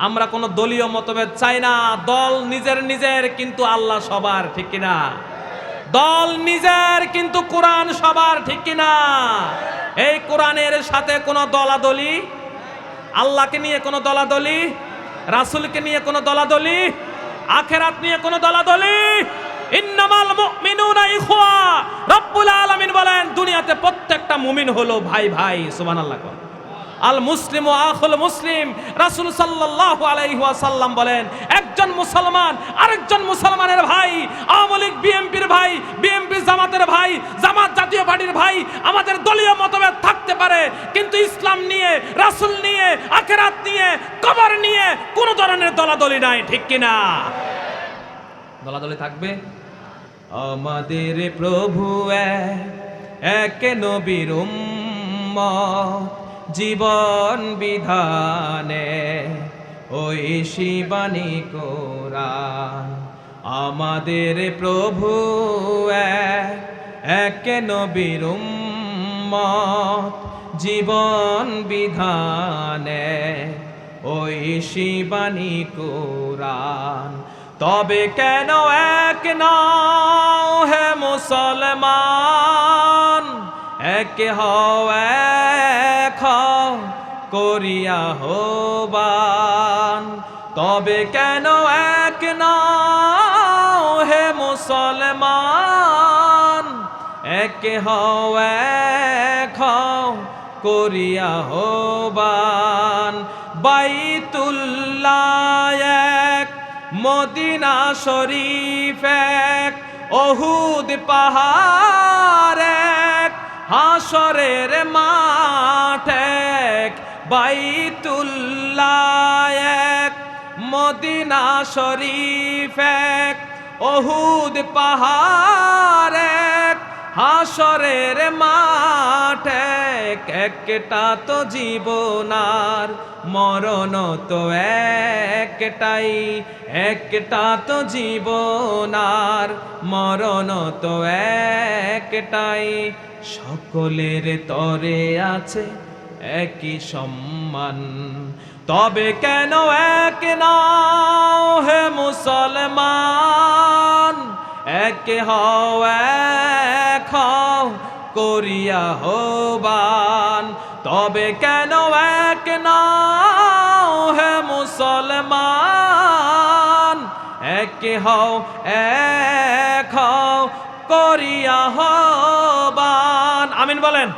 আমরা কোনো দলীয় মতভেদ চাই না, দল নিজের নিজের, কিন্তু আল্লাহ সবার, ঠিক কিনা? দল নিজের কিন্তু কোরআন সবার, ঠিক কিনা? এই কোরআনের সাথে কোনো দলাদলি, আল্লাহকে নিয়ে কোনো দলাদলি, রাসূলকে নিয়ে কোনো দলাদলি, আখিরাত নিয়ে কোনো দলাদলি। ইন্নামাল মুমিনুনা ইখওয়া, রব্বুল আলামিন বলেন দুনিয়াতে প্রত্যেকটা মুমিন হলো ভাই ভাই। সুবহানাল্লাহ। আল মুসলিমু আখুল মুসলিম, রাসূল সাল্লাল্লাহু আলাইহি ওয়াসাল্লাম বলেন একজন মুসলমান আরেকজন মুসলমানের ভাই। আওয়ামী লীগ বিএনপির ভাই, বিএনপি জামাতের ভাই, জামাত জাতীয় পার্টির ভাই। আমাদের দলীয় মতভেদ থাকতে পারে, কিন্তু ইসলাম নিয়ে, রাসূল নিয়ে, আখিরাত নিয়ে, কবর নিয়ে কোনো ধরনের দলাদলি নাই, ঠিক কিনা? দলাদলি থাকবে? আমাদের প্রভু এক নবীর উম্মত, জীবন বিধানে ওই শিবানী কোরআন। আমাদের প্রভু এক নবীর উম্মত, জীবন বিধানে ওই শিবানী কোরআন। তবে কেন এক নাও হে মুসলমান, এক হও এক হও করিয়া হবান। তবে কেন এক নাও হে মুসলমান, এক হও এক হও করিয়া হবান। বাইতুল্লাহ এক, মদিনা শরীফ এক, ওহুদ পাহাড় এক, হাসরের মাঠ এক। বাইতুল্লাহ এক, মদিনা শরীফ এক, ওহুদ পাহাড় এক, হাসরের মাঠ এক। একটা তো জীবনার মরণ তো একটাই, একটা তো জীবনার মরণ তো একটাই। সকলের তরে আছে একই সম্মান, তবে কেন এক নাও হে মুসলমান, এক হও এক হও করিয়া হবান। তবে কেন এক নাও হে মুসলমান, এক হও এক হও করিয়া হবান। আমিন বলেন,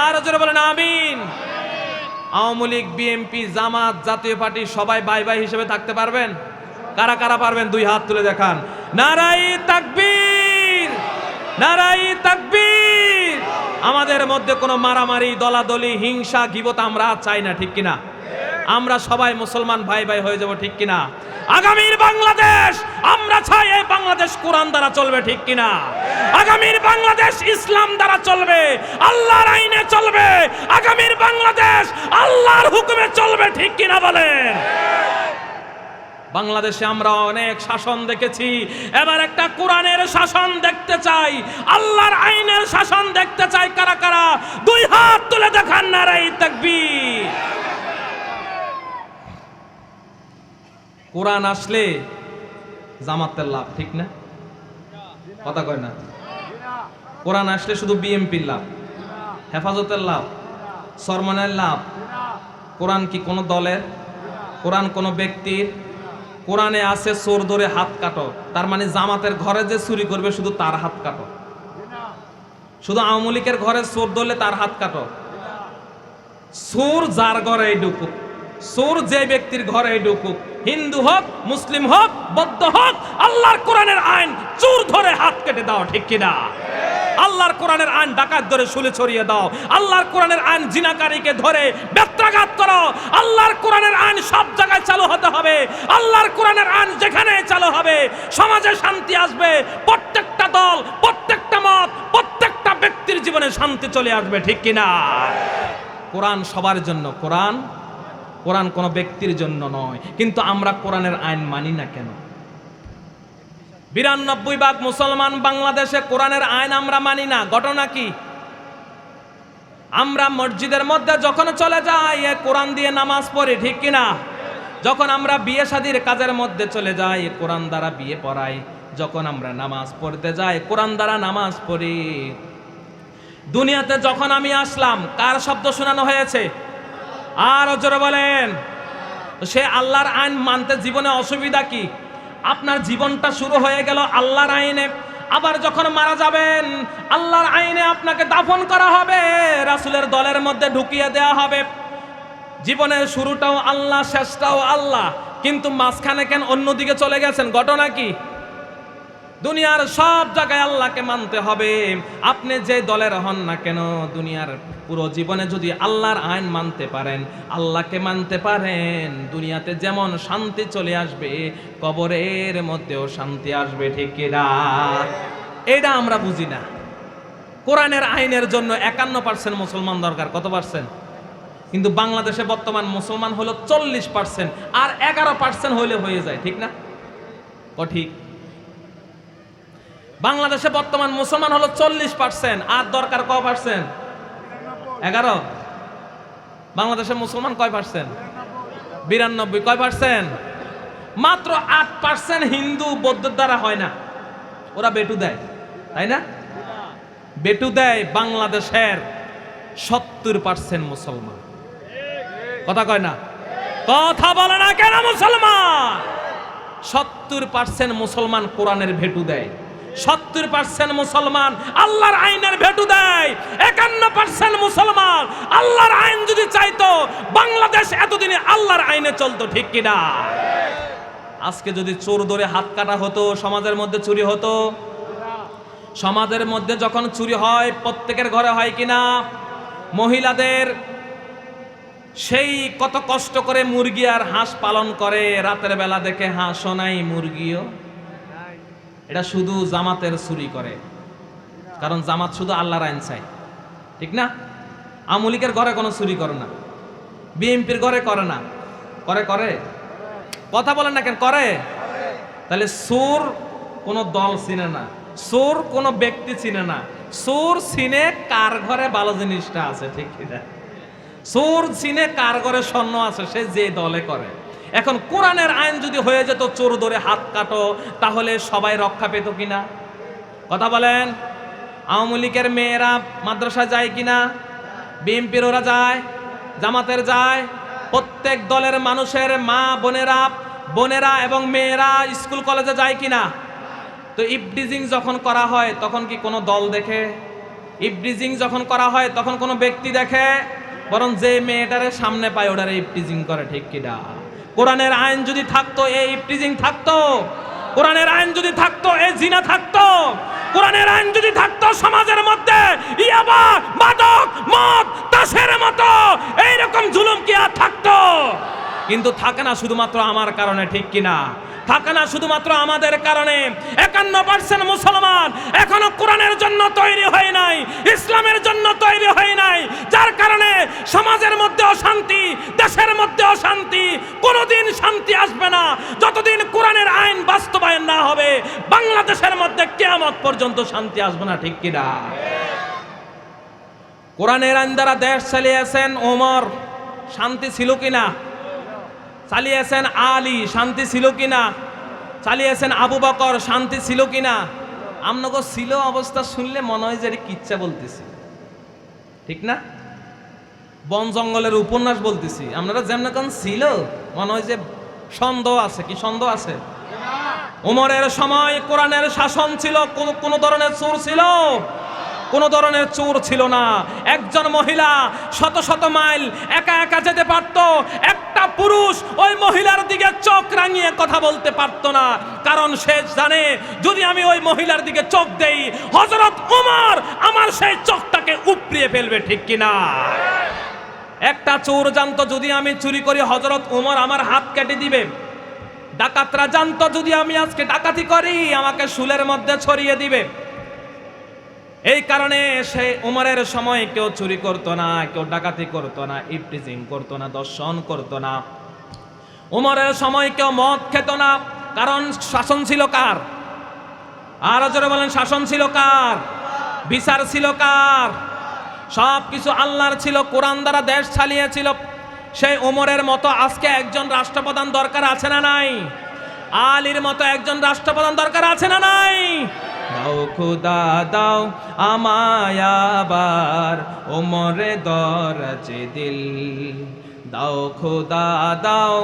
আর জোরে বলেন আমিন। আওয়ামী লীগ বিএনপি জামাত জাতীয় পার্টি সবাই ভাই ভাই হিসেবে থাকতে পারবেন? কারা কারা পারবেন দুই হাত তুলে দেখান। নারায়ে তাকবীর, নারায়ে তাকবীর। আমাদের মধ্যে কোনো মারামারি, দলাদলি, হিংসা, গীবত আমরা চাই না, ঠিক কিনা? আমরা সবাই মুসলমান ভাই ভাই হয়ে যাব, ঠিক কিনা? আগামীর বাংলাদেশ আমরা চাই, এই বাংলাদেশ কোরআন দ্বারা চলবে, ঠিক কিনা? আগামীর বাংলাদেশ ইসলাম দ্বারা চলবে, আল্লাহর আইনে চলবে। আগামীর বাংলাদেশ আল্লাহর হুকুমে চলবে, ঠিক কিনা বলেন? বাংলাদেশে আমরা অনেক শাসন দেখেছি, এবার একটা কোরআনের শাসন দেখতে চাই, আল্লাহর আইনের শাসন দেখতে চাই। কারা কারা দুই হাত তুলে দেখান, নারায়ে তাকবীর। কোরআন আসলে জামাতের লাভ, ঠিক না? কথা কয় না? কোরআন আসলে শুধু বিএনপির লাভ, হেফাজতের লাভ, সরমনের লাভ। কোরআন কি কোনো দলের? কোরআন কোনো ব্যক্তির? কোরআনে আছে চোর ধরে হাত কাটো, তার মানে জামাতের ঘরে যে চুরি করবে শুধু তার হাত কাটো। শুধু আওয়ামী লীগের ঘরে চোর ধরলে তার হাত কাটো। চোর যার ঘরে ঢুকুক, চোর যে ব্যক্তির ঘরে ঢুকুক, হিন্দু হোক, মুসলিম হোক, বৌদ্ধ হোক, আল্লাহর কোরআনের আইন চোর ধরে হাত কেটে দাও, ঠিক কিনা? আল্লাহর কোরআনের আইন ডাকাত ধরে শুলে ছড়িয়ে দাও। আল্লাহর কোরআনের আইন জিনাকারীকে ধরে বেত্রাঘাত করো। আল্লাহর কোরআনের আইন সব জায়গায় চালু হতে হবে। আল্লাহর কোরআনের আইন যেখানে চালু হবে সমাজে শান্তি আসবে। প্রত্যেকটা দল, প্রত্যেকটা মত, প্রত্যেকটা ব্যক্তির জীবনে শান্তি চলে আসবে, ঠিক কিনা? কোরআন সবার জন্য, কোরআন কোরআন কোনো ব্যক্তির জন্য নয়। কিন্তু আমরা কোরআনের আইন মানি না কেন? 92% মুসলমান বাংলাদেশে কোরআনের আইন আমরা মানি না। ঘটনা কি? আমরা মসজিদের মধ্যে যখন চলে যাই কোরআন দিয়ে নামাজ পড়ি, ঠিক কিনা? যখন আমরা বিয়ে শাদীর কাজের মধ্যে চলে যাই কোরআন দ্বারা বিয়ে পড়াই। যখন আমরা নামাজ পড়তে যাই কোরআন দ্বারা নামাজ পড়ি। দুনিয়াতে যখন আমি আসলাম কার শব্দ শোনানো হয়েছে? আর জোরে বলেন। সে আল্লাহর আইন মানতে জীবনে অসুবিধা কি? আপনার জীবনটা শুরু হয়ে গেল আল্লাহর আইনে, আবার যখন মারা যাবেন আল্লাহর আইনে আপনাকে দাফন করা হবে, রাসূলের দলের মধ্যে ঢুকিয়ে দেওয়া হবে। জীবনের শুরুটাও আল্লাহ, শেষটাও আল্লাহ, কিন্তু মাঝখানে কেন অন্যদিকে চলে গেছেন? ঘটনা কি? দুনিয়ার সব জায়গায় আল্লাহকে মানতে হবে। আপনি যে দলের হন না কেন, দুনিয়ার পুরো জীবনে যদি আল্লাহর আইন মানতে পারেন, আল্লাহকে মানতে পারেন, দুনিয়াতে যেমন শান্তি চলে আসবে, কবরের মধ্যেও শান্তি আসবে। ঠিক কিনা? এটা আমরা বুঝি না। কোরআনের আইনের জন্য 51% মুসলমান দরকার। কত পার্সেন্ট? কিন্তু বাংলাদেশে বর্তমান মুসলমান হলো 40%, আর 11% হইলে হয়ে যায়। ঠিক না? ঠিক। বাংলাদেশে বর্তমান মুসলমান হলো 40%, আর দরকার কয় পার্সেন্ট? 11। বাংলাদেশের মুসলমান কয় পার্সেন্ট? 92। কয় পার্সেন্ট? মাত্র 8% হিন্দু বৌদ্ধের দ্বারা হয় না, ওরা বেটু দেয়, তাই না? বেটু দেয় বাংলাদেশের 70% মুসলমান। কথা কয় না? কথা বলে না কেন মুসলমান? 70% মুসলমান কোরআনের ভেটু দেয়, 70% মুসলমান আল্লাহর আইনের ভেটু দেয়, 51% মুসলমান আল্লাহর আইন যদি চাইতো বাংলাদেশ এতদিনে আল্লাহর আইনে চলতো। ঠিক কিনা? আজকে যদি চোর ধরে হাত কাটা হতো, সমাজের মধ্যে চুরি হতো? সমাজের মধ্যে যখন চুরি হয় প্রত্যেকের ঘরে হয় কিনা? মহিলাদের সেই কত কষ্ট করে মুরগি আর হাঁস পালন করে, রাতের বেলা দেখে হাঁসও নাই মুরগিও। এটা শুধু জামাতের চুরি করে, কারণ জামাত শুধু আল্লাহর আইন চাই। ঠিক না? আওয়ামী লীগের ঘরে কোনো চুরি করে না, বিএনপির ঘরে করে না। করে? কথা বলেন না কেন? করে। তাহলে চোর কোনো দল চিনে না, চোর কোনো ব্যক্তি চিনে না, চোর চিনে কার ঘরে ভালো জিনিসটা আছে। ঠিক কিনা? চোর চিনে কার ঘরে স্বর্ণ আছে, সে যে দলে করে। এখন কোরআনের আইন যদি হয়ে যেত চোর ধরে হাত কাটো, তাহলে সবাই রক্ষা পেত কিনা? কথা বলেন। আওয়ামী লীগের মেয়েরা মাদ্রাসা যায় কিনা? বিএনপির ওরা যায়, জামাতের যায়, প্রত্যেক দলের মানুষের মা বোনেরা এবং মেয়েরা স্কুল কলেজে যায় কিনা? তো ইফটিজিং যখন করা হয় তখন কি কোনো দল দেখে? ইফটিজিং যখন করা হয় তখন কোনো ব্যক্তি দেখে? বরং যে মেয়েটারে সামনে পায় ওটারে ইফটিজিং করে। ঠিক কিনা? কোরআনের আইন যদি থাকতো এই ইফটিজিং থাকতো, কোরআনের আইন যদি থাকতো এই জিনা থাকতো, কোরআনের আইন যদি থাকতো সমাজের মধ্যে ইয়াবা, মাদক, মদ, তাসের মতো এইরকম জুলুম কি আর থাকতো? কিন্তু থাকে না, শুধুমাত্র আমার কারণে। ঠিক কিনা? থাকে না শুধুমাত্র আমাদের কারণে। 51% মুসলমান এখনো কোরআনের জন্য তৈরি হয় নাই, ইসলামের জন্য তৈরি হয় নাই, যার কারণে সমাজের মধ্যে অশান্তি, দেশের মধ্যে অশান্তি। কোনোদিন শান্তি আসবে না যতদিন কোরআনের আইন বাস্তবায়ন না হবে। বাংলাদেশের মধ্যে কিয়ামত পর্যন্ত শান্তি আসবে না। ঠিক কিনা? কোরআনের আইন দ্বারা দেশ চালিয়েছেন ওমর, শান্তি ছিল কিনা? চালিয়েছেন আলী, শান্তি ছিল কিনা? চালিয়েছেন আবু বকর, শান্তি ছিল কিনা? আমনগো ছিল অবস্থা শুনলে মনে হয় যে এটা কিচ্ছা বলতেছি। ঠিক না? বন জঙ্গলের উপন্যাস বলতেছি। আপনারা যেমন কোন ছিল মনে হয় যে সন্দেহ আছে। কি সন্দেহ আছে? ওমরের সময় কোরআনের শাসন ছিল, কোন ধরনের চোর ছিল? কোন ধরনের চোর ছিল না। একজন মহিলা শত শত মাইল একা একা যেতে পারত, একটা পুরুষ ওই মহিলার দিকে চোখ রাঙিয়ে কথা বলতে পারত না, কারণ সে জানে যদি আমি ওই মহিলার দিকে চোখ দেই হযরত ওমর আমার সেই চোখটাকে উপড়িয়ে ফেলবে। ঠিক কিনা? একটা চোর জানতো যদি আমি চুরি করি হযরত ওমর আমার হাত কেটে দিবে। ডাকাতরা জানতো যদি আমি আজকে ডাকাতি করি আমাকে শুলের মধ্যে ছড়িয়ে দিবে। এই কারণে সে ওমরের সময় কেউ চুরি করতো না, কেউ ডাকাতি করতো না, ইফটিজিং করতো না, দর্শন করতো না। ওমরের সময় কেউ মদ খেত না, কারণ শাসন ছিল কার? আর জোরে বলেন, শাসন ছিল কার? বিচার ছিল কার? সব কিছু আল্লাহর ছিল, কোরআন দ্বারা দেশ চালিয়েছিল। সেই ওমরের মতো আজকে একজন রাষ্ট্রপ্রধান দরকার আছে না নাই? আলীর মতো একজন রাষ্ট্রপ্রধান দরকার আছে না নাই? খোদা দাও আমায় আবার ওমরে দরাজে দিল, দাও খোদা দাও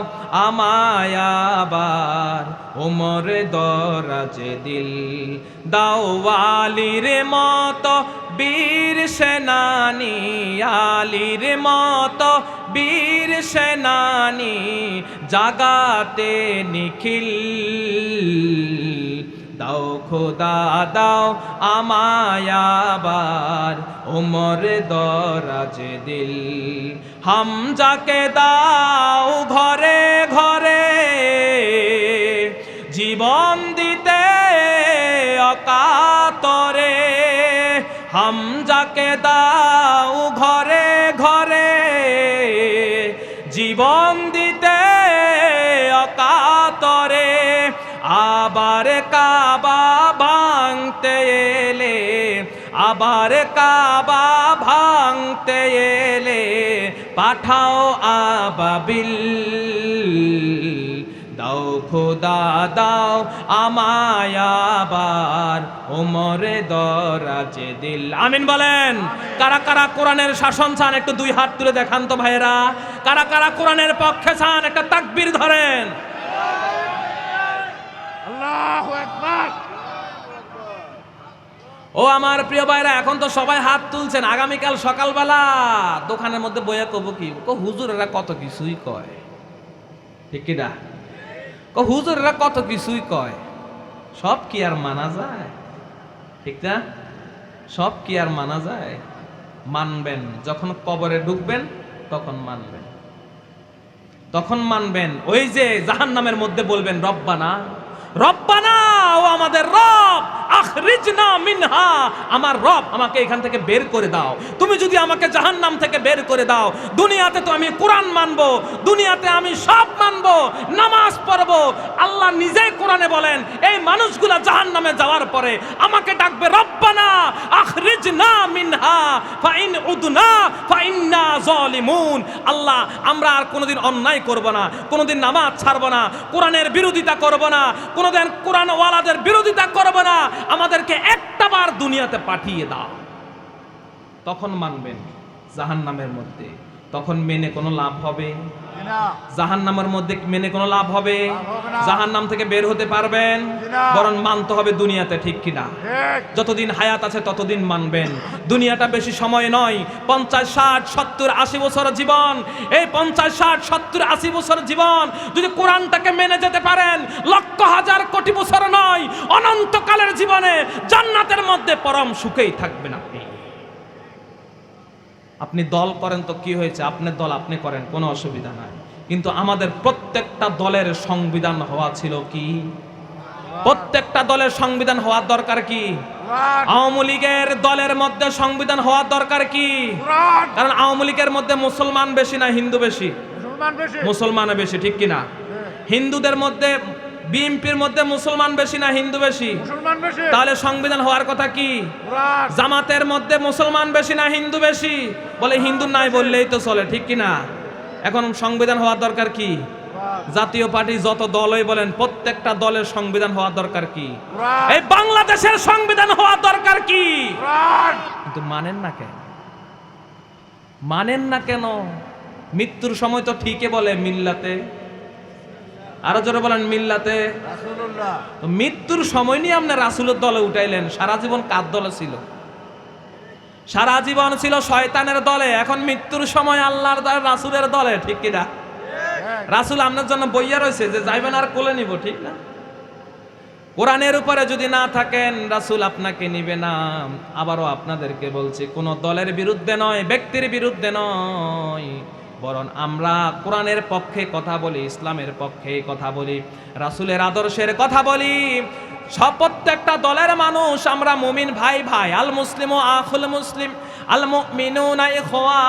আমায় আবার ওমরে দরাজে দিল, দাও আলীর মতো বীর সেনানী, আলীর মতো বীর সেনানী জাগাতে নিখিল, দাও খোদা দাও আমায় আবার ওমরে দরাজে দিল, হামজাকে দাও ঘরে ঘরে জীবন দিতে অকাতরে, হামজাকে দাও ঘরে ঘরে জীবন দিতে অকাতরে, আবার কাবা ভাঙতে এলে, আবার কাবা ভাঙতে এলে পাঠাও আবাবিল, দাও খোদা দাও আমায় আবার ওমরে দরাজে দিল। আমিন বলেন। কারা কারা কোরআনের শাসন চান একটু দুই হাত তুলে দেখান তো ভাইয়েরা। কারা কারা কোরআনের পক্ষে চান একটা তাকবীর ধরেন। আল্লাহু আকবার। ও আমার প্রিয় ভাইরা, এখন তো সবাই হাত তুলছেন। আগামীকাল সকালবেলা দোকানের মধ্যে বইয়া কব কি হুজুরেরা কত কিছুই কয়, ঠিক কি না? হুজুরেরা কত কিছুই কয়, সব কি আর মানা যায়? ঠিক না? সব কি আর মানা যায়? মানবেন যখন কবরে ঢুকবেন, তখন মানবেন, তখন মানবেন। ওই যে জাহান্নামের মধ্যে বলবেন রব্বানা রব্বানা, ও আমাদের রব, আখরিজনা মিনহা, আমার রব আমাকে এখান থেকে বের করে দাও। তুমি যদি আমাকে জাহান্নাম থেকে বের করে দাও, দুনিয়াতে তো আমি কোরআন মানবো, দুনিয়াতে আমি সব মানবো, নামাজ পড়বো। আল্লাহ নিজেই কোরআনে বলেন এই মানুষগুলা জাহান্নামে যাওয়ার পরে আমাকে ডাকবে রব্বানা আখরিজনা মিনহা ফাইন উদনা ফাইন্না যালিমুন। আল্লাহ আমরা আর কোনোদিন অন্যায় করব না, কোনোদিন নামাজ ছাড়ব না, কোরআনের বিরোধিতা করব না, কোনোদিন কোরআন ওয়ালাদের বিরোধিতা করব না, আমাদেরকে একটা বার দুনিয়াতে পাঠিয়ে দাও। তখন মানবেন। জাহান্নামের মধ্যে তখন মেনে কোনো লাভ হবে না, জাহান্নামের মধ্যে মেনে কোনো লাভ হবে? জাহান্নাম থেকে বের হতে পারবেন? বরং মানতে হবে দুনিয়াতে, ঠিক কিনা? যতদিন হায়াত আছে ততদিন মানবেন। দুনিয়াটা বেশি সময় নয়, 50, 60, 70, 80 বছর জীবন। এই 50, 60, 70, 80 বছর জীবন যদি কোরআনটাকে মেনে যেতে পারেন, লক্ষ হাজার কোটি বছর নয়, অনন্তকালের জীবনে জান্নাতের মধ্যে পরম সুখেই থাকবেন আপনি। আপনি দল করেন তো কি হয়েছে, আপনার দল আপনি করেন, কোনো অসুবিধা নাই। কিন্তু আমাদের প্রত্যেকটা দলের সংবিধান হওয়া ছিল কি? প্রত্যেকটা দলের সংবিধান হওয়ার দরকার কি? আওয়ামী লীগের দলের মধ্যে সংবিধান হওয়ার দরকার কি? কারণ আওয়ামী লীগের মধ্যে মুসলমান বেশি না হিন্দু বেশি? মুসলমান বেশি, ঠিক কিনা? হিন্দুদের মধ্যে বিএনপির মধ্যে মুসলমান বেশি না হিন্দু বেশি? তাহলে সংবিধান হওয়ার কথা কি? জামাতের মধ্যে মুসলমান বেশি না হিন্দু বেশি? বলে হিন্দু নাই বললেই তো চলে, ঠিক কিনা? এখন সংবিধান হওয়ার দরকার কি? জাতীয় পার্টি যত দলই বলেন, প্রত্যেকটা দলের সংবিধান হওয়ার দরকার কি? এই বাংলাদেশের সংবিধান হওয়ার দরকার কি? কিন্তু মানেন না কেন? মানেন না কেন? মৃত্যুর সময় তো ঠিকই বলে মিল্লাতে, আরো জোরে বলেন মিল্লাতে রাসূলুল্লাহ। তো মৃত্যুর সময় নিয়ে আপনি রাসূলের দলে উঠাইলেন, সারা জীবন কার দলে ছিল? সারা জীবন ছিল শয়তানের দলে, এখন মৃত্যুর সময় আল্লাহর দলে, রাসূলের দলে, ঠিক কি না? রাসূল আপনার জন্য বইয়া রয়েছে যে যাইবেন আর কোলে নিব, ঠিক না? কোরআনের উপরে যদি না থাকেন, রাসূল আপনাকে নিবে না। আবারও আপনাদেরকে বলছি, কোন দলের বিরুদ্ধে নয়, ব্যক্তির বিরুদ্ধে নয়, বরং আমরা কোরআনের পক্ষে কথা বলি, ইসলামের পক্ষে কথা বলি, রাসূলের আদর্শের কথা বলি। সব প্রত্যেকটা দলের মানুষ আমরা মুমিন ভাই ভাই। আল মুসলিমু আখুল মুসলিম, আল মুমিনুনা ইখওয়া।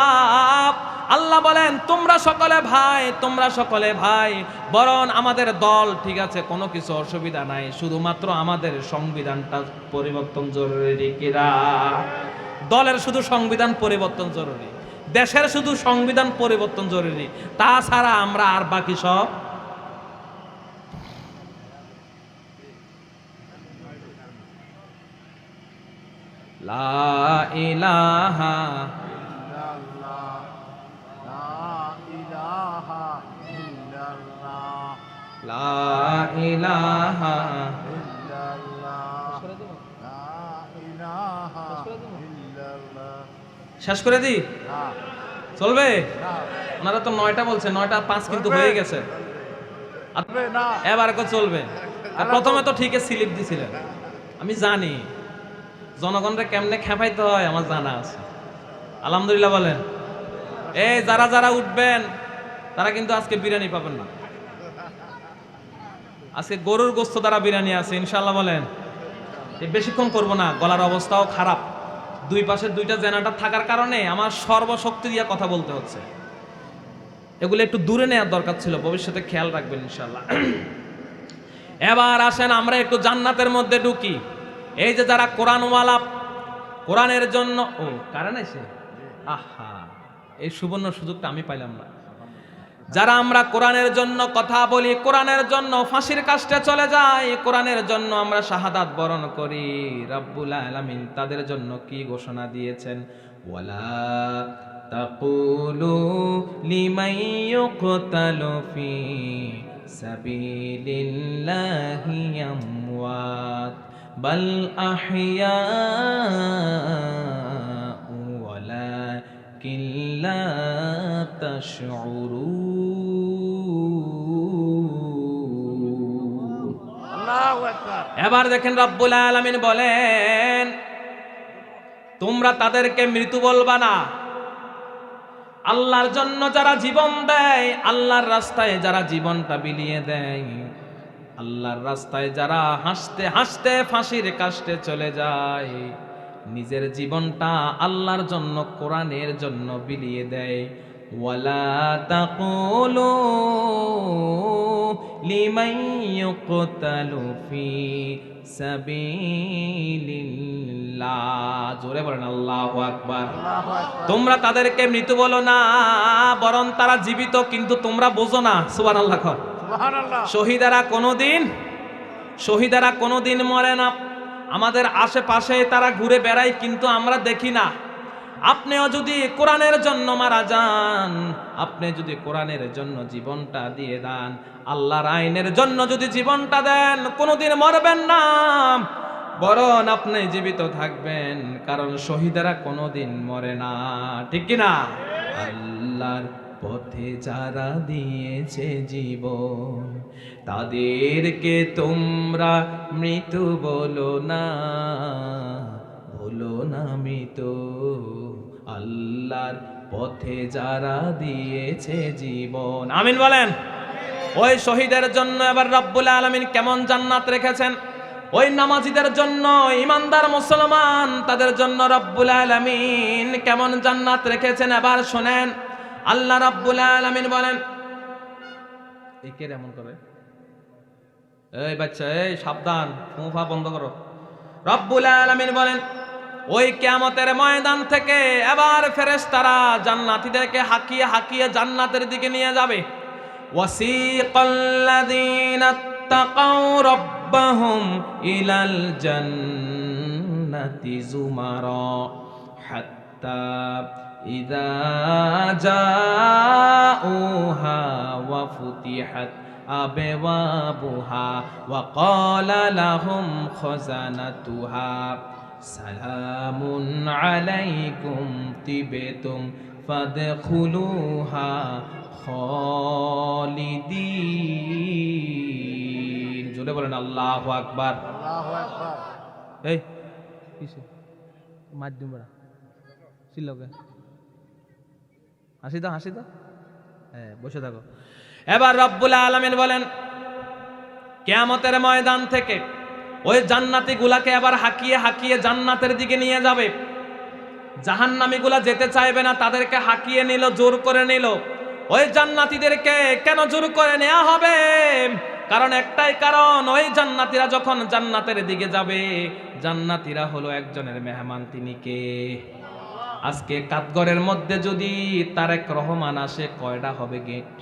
আল্লাহ বলেন তোমরা সকলে ভাই, তোমরা সকলে ভাই। বরং আমাদের দল ঠিক আছে, কোনো কিছু অসুবিধা নাই, শুধুমাত্র আমাদের সংবিধানটা পরিবর্তন জরুরি। কিরা দলের শুধু সংবিধান পরিবর্তন জরুরি, দেশের শুধু সংবিধান পরিবর্তন জরুরি, তাছাড়া আমরা আর বাকি সব। লা ইলাহা ইল্লাল্লাহ লা ইলাহা ইল্লাল্লাহ লা ইলাহা ইল্লাল্লাহ লা ইলাহা ইল্লাল্লাহ। শেষ করে দি না চলবে? না ওনারা তো 9টা বলছে, 9টা 5 কিন্তু হয়ে গেছে। চলবে না। এবার চলবে। আর প্রথমে তো ঠিকই স্লিপ দিছিলেন, আমি জানি জনগণরে কেমনে খেপাইতে হয় আমার জানা আছে। আলহামদুলিল্লাহ বলেন। এই যারা যারা উঠবেন তারা কিন্তু আজকে বিরিয়ানি পাবেন না, আজকে গরুর গোস্ত দ্বারা বিরিয়ানি আছে ইনশাল্লাহ বলেন। বেশিক্ষণ করব না, গলার অবস্থাও খারাপ, দুই পাশে দুইটা জেনারেটর থাকার কারণে আমার সর্বশক্তি দিয়ে কথা বলতে হচ্ছে। এগুলো একটু দূরে নেওয়ার দরকার ছিল, ভবিষ্যতে খেয়াল রাখবেন ইনশাল্লাহ। এবার আসেন আমরা একটু জান্নাতের মধ্যে ঢুকি। এই যে যারা কোরআনওয়ালা, কোরআনের জন্য ও কারণ এসে আহা, এই সুবর্ণ সুযোগটা আমি পাইলাম না। যারা আমরা কোরআনের জন্য কথা বলি, কোরআনের জন্য ফাঁসির কাস্টে চলে যাই, কোরআনের জন্য আমরা শাহাদাত বরণ করি, রব্বুল আলামিন তাদের জন্য কি ঘোষণা দিয়েছেন? ওয়ালা তাকুলু লিমান ইউকতালু ফি সাবিলিল্লাহি আমওয়াত বাল আহইয়াউ ওয়ালাকিন লা তাশউরুন। আল্লাহু আকবার। এবার দেখেন রব্বুল আলামিন বলেন, তোমরা তাদেরকে মৃত্যু বলবা না। আল্লাহর জন্য যারা জীবন দেয়, আল্লাহর রাস্তায় যারা জীবনটা বিলিয়ে দেয়, আল্লাহর রাস্তায় যারা হাসতে হাসতে ফাঁসির কাস্টে চলে যায়, নিজের জীবনটা আল্লাহর জন্য কোরআনের জন্য বিলিয়ে দেয়। ওয়ালা তাকুলু লিমান ইউকতালু ফি সাবিলিল্লাহ। জোরে বলেন আল্লাহু আকবার। আল্লাহু আকবার। তোমরা তাদেরকে মৃত বলো না, বরং তারা জীবিত, কিন্তু তোমরা বোঝো না। সুবহানাল্লাহ। সুবহানাল্লাহ। শহীদেরা কোনোদিন মরে না। আমাদের আশেপাশে তারা ঘুরে বেড়ায়, কিন্তু আমরা দেখি না। আপনিও যদি কোরআনের জন্য মারা যান, আপনি যদি কোরআনের জন্য জীবনটা দিয়ে দেন, আল্লাহর আইনের জন্য যদি জীবনটা দেন, কোনোদিন মরবেন না, বরং আপনি জীবিত থাকবেন, কারণ শহীদেরা কোনোদিন মরে না। ঠিক কি না? আল্লাহর পথে যারা দিয়েছে জীবন, তাদেরকে তোমরা মৃত্যু বলো না, বলো না মৃত। আল্লাহর পথে যারা দিয়েছে জীবন, আমিন বলেন। ওই শহীদের জন্য এবার রব্বুল আলামিন কেমন জান্নাত রেখেছেন, ওই নামাজীদের জন্য, ইমানদার মুসলমান তাদের জন্য রব্বুল আলামিন কেমন জান্নাত রেখেছেন এবার শুনেন। আল্লাহ রব্বুল আলামিন বলেন, এই কে এমন করে? এই বাচ্চা, এই সাবধান, মুফা বন্ধ করো। রব্বুল আলামিন বলেন, ওই কিয়ামতের ময়দান থেকে এবার ফেরেশতারা জান্নাতীদেরকে হাঁকিয়ে হাঁকিয়ে জান্নাতের দিকে নিয়ে যাবে। ওয়াসিকাল্লাযীনা তাকাউ রাব্বাহুম ইলাল জান্নাতি যুমারা হাত্তা ইযা জাউহা ওয়া ফুতিহাত আবওয়াবুহা ওয়া ক্বালা লাহুম খাযানাতুহা সালামুন আলাইকুম তিবতুম ফাদখুলুহা খালিদিন। জোরে বলেন আল্লাহু আকবার। আল্লাহু আকবার। এই কিসে মাধ্যম বড়া সিলকে হাসি দাও, হাসি দাও, হ্যাঁ বসে থাকো। এবার রব্বুল আলামিন বলেন, কিয়ামতের ময়দান থেকে ওই জান্নাতি গুলাকে এবার হাঁকিয়ে হাঁকিয়ে জান্নাতের দিকে নিয়ে যাবে। জাহান্নামী গুলা যেতে চাইবে না, তাদেরকে হাঁকিয়ে নিল, জোর করে নিল। ওই জান্নাতীদেরকে কেন জোর করে নেওয়া হবে? কারণ একটাই কারণ, ওই জান্নাতীরা যখন জান্নাতের দিকে যাবে, জান্নাতীরা হলো একজনের মেহমান। তিনি কে? আজকে কাঠগড়ের মধ্যে যদি তারেক রহমান আসে, কয়টা হবে গেট?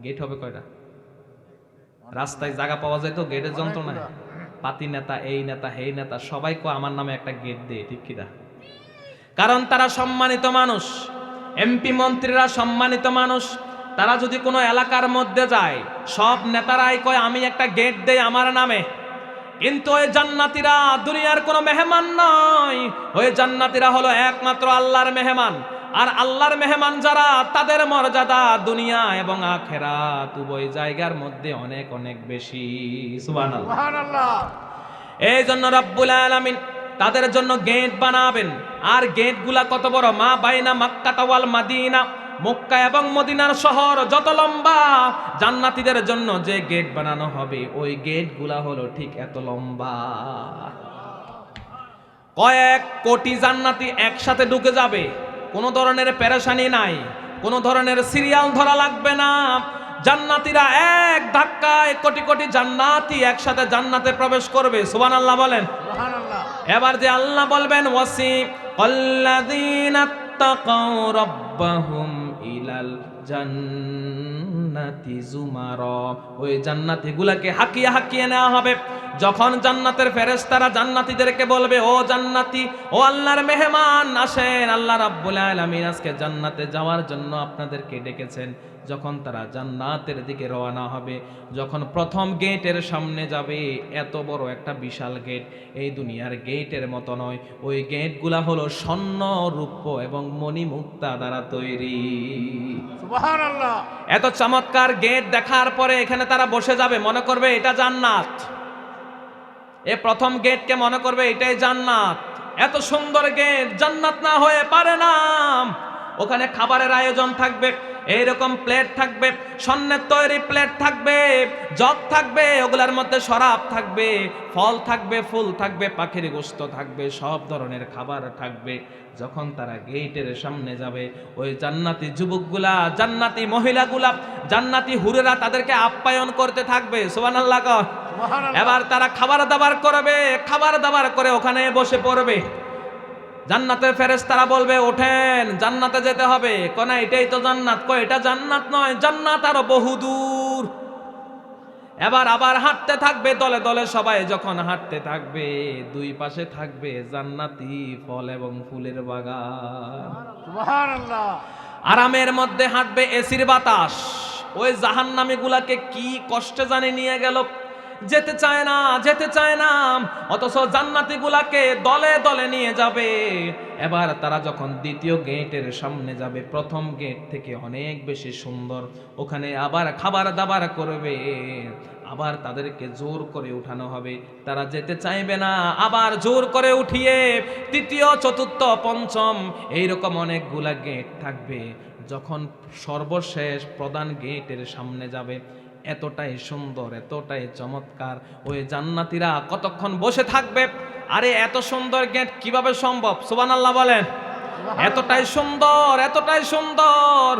গেট হবে কয়টা? রাস্তায় জায়গা পাওয়া যায় তো গেটের যন্ত্রণায় পাতি নেতা, এই নেতা, এই নেতা সবাই কো আমার নামে একটা গেট দে, ঠিক কিনা? কারণ তারা সম্মানিত মানুষ, এমপি মন্ত্রীরা সম্মানিত মানুষ। তারা যদি কোনো এলাকার মধ্যে যায়, সব নেতারাই কয় আমি একটা গেট দেই আমার নামে। কিন্তু ওই জান্নাতীরা দুনিয়ার কোনো মেহমান নয়, ওই জান্নাতীরা হলো একমাত্র আল্লাহর মেহমান। আর আল্লাহর মেহমান যারা, তাদের মর্যাদা দুনিয়া এবং আখিরাত উভয় জায়গার মধ্যে অনেক অনেক বেশি। সুবহানাল্লাহ, সুবহানাল্লাহ। এই জন্য রব্বুল আলামিন তাদের জন্য গেট বানাবেন। আর গেটগুলা কত বড়! মা বাইনা মক্কা ওয়াল মাদিনা, মক্কা এবং মদিনার শহর যত লম্বা, জান্নাতীদের জন্য যে গেট বানানো হবে ওই গেটগুলা হলো ঠিক এত লম্বা। কয়েক কোটি জান্নাতি একসাথে ঢুকে যাবে, কোনো ধরনের পেরেশানি নাই, কোনো ধরনের সিরিয়াল ধরা লাগবে না। জান্নাতীরা এক ধাক্কায় কোটি কোটি জান্নাতি একসাথে জান্নাতে প্রবেশ করবে। সুবহানাল্লাহ বলেন। সুবহানাল্লাহ। এবার যে আল্লাহ বলবেন ওয়াসিকাল্লাযীনা তাকাউ রাব্বাহুম ইলাল জান্নাতি যুমারা, ওই জান্নাতীগুলোকে হাকিয়ে হাকিয়ে নেওয়া হবে। যখন জান্নাতের ফেরেশতারা জান্নাতীদেরকে বলবে, ও জান্নাতি, ও আল্লাহর মেহমান, আসেন, আল্লাহ রাব্বুল আলামিন আজকে জান্নাতে যাওয়ার জন্য আপনাদেরকে ডেকেছেন। যখন তারা জান্নাতের দিকে রওনা হবে, যখন প্রথম গেটের সামনে যাবে, এত বড় একটা বিশাল গেট, এই দুনিয়ার গেটের মতো নয়। ওই গেটগুলা হলো স্বর্ণ, রূপ্য এবং মণিমুক্তা দ্বারা তৈরি। সুবহানাল্লাহ। এত চমৎকার গেট দেখার পরে এখানে তারা বসে যাবে, মনে করবে এটা জান্নাত। এ প্রথম গেটকে মনে করবে এটাই জান্নাত। এত সুন্দর গেট, জান্নাত না হয়ে পারে না। ওখানে খাবারের আয়োজন থাকবে, এইরকম প্লেট থাকবে, স্বর্ণের তৈরি প্লেট থাকবে, জগ থাকবে, ওগুলার মধ্যে শরাব থাকবে, ফল থাকবে, ফুল থাকবে, পাখির গোশত থাকবে, সব ধরনের খাবার থাকবে। যখন তারা গেটের সামনে যাবে, ওই জান্নাতি যুবকগুলা, জান্নাতি মহিলাগুলা, জান্নাতি হুরেরা তাদেরকে আপ্যায়ন করতে থাকবে। সুবহানাল্লাহ। এবার তারা খাবার দাবার করবে, খাবার দাবার করে ওখানে বসে পড়বে। জান্নাতের ফেরেশতারা বলবে, ওঠেন, জান্নাতে যেতে হবে। কোনা এটাই তো জান্নাত? কয় এটা জান্নাত নয়, জান্নাত আরো বহুদূর। এবার আবার হাঁটতে থাকবে দলে দলে, সবাই যখন হাঁটতে থাকবে, দুই পাশে থাকবে জান্নাতি ফল এবং ফুলের বাগান। সুবহানাল্লাহ। আরামের মধ্যে হাঁটবে, এসির বাতাস। ওই জাহান্নামীগুলাকে কি কষ্টে জানি নিয়ে গেল, যেতে চায় না, যেতে চায় না। অথচ জান্নাতীগুলাকে দলে দলে নিয়ে যাবে। এবার তারা যখন দ্বিতীয় গেটের সামনে যাবে, প্রথম গেট থেকে অনেক বেশি সুন্দর, ওখানে আবার খাবার দাবার করবে, আবার তাদেরকে জোর করে উঠানো হবে। তারা যেতে চাইবে না, আবার জোর করে উঠিয়ে তৃতীয়, চতুর্থ, পঞ্চম, এইরকম অনেকগুলা গেট থাকবে। যখন সর্বশেষ প্রধান গেটের সামনে যাবে, এতটাই সুন্দর, এতটাই চমৎকার, ওই জান্নাতীরা কতক্ষণ বসে থাকবে। আরে এত সুন্দর গেট কিভাবে সম্ভব? সুবহানাল্লাহ বলেন। এতটাই সুন্দর, এতটাই সুন্দর।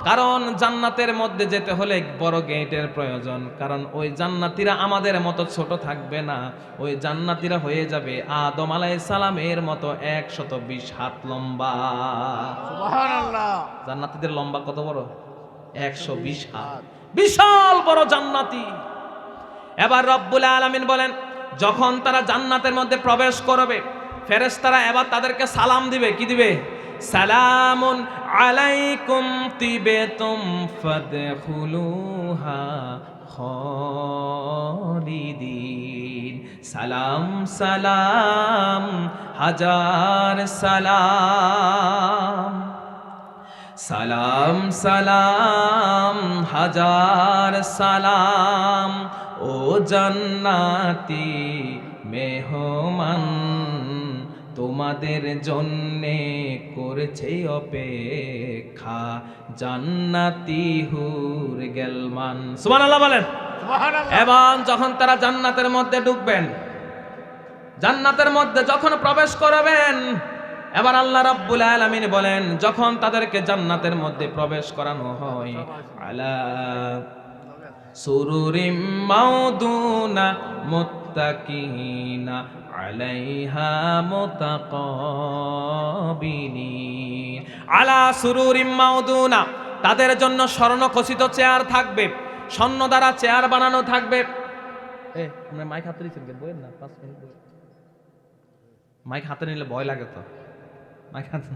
কারণ জান্নাতের মধ্যে যেতে হলে বড় গেটের প্রয়োজন। কারণ ওই জান্নাতীরা আমাদের মতো ছোট থাকবে না, ওই জান্নাতীরা হয়ে যাবে আদম আলাইহিস সালামের মতো 120 হাত লম্বা। সুবহানাল্লাহ। জান্নাতীদের লম্বা কত বড়? 120 হাত, বিশাল বড় জান্নাতি। এবার রব্বুল আলামিন বলেন, যখন তারা জান্নাতের মধ্যে প্রবেশ করবে, ফেরেশতারা এবার তাদেরকে সালাম দিবে। কি দিবে? সালামুন আলাইকুম তিবেতুম ফাদখুলুহা খালিদিন। সালাম সালাম হাজার সালাম, সালাম সালাম হাজার সালাম, ও জান্নাতি মেহমান, তোমাদের জন্যে করেছে অপেক্ষা জান্নাতি হুর গেলমান। সুবহানাল্লাহ বলেন। সুবহানাল্লাহ। এবং যখন তারা জান্নাতের মধ্যে ঢুকবেন, জান্নাতের মধ্যে যখন প্রবেশ করবেন, এবার আল্লাহ রাব্বুল আলামিন বলেন, যখন তাদেরকে জান্নাতের মধ্যে প্রবেশ করানো হয়, আলা সুরুরিম মাউদুনা মুত্তাকিনা আলাইহা মুতাকাবিলিন। আলা সুরুরিম মাউদুনা, তাদের জন্য স্বর্ণখচিত চেয়ার থাকবে, স্বর্ণ দ্বারা চেয়ার বানানো থাকবে। আপনার মাইক হাতে নিচ্ছেন কেন? বইয়েন না, 5 মিনিট বই। মাইক হাতে নিলে ভয় লাগে তো। মাইক হাতে,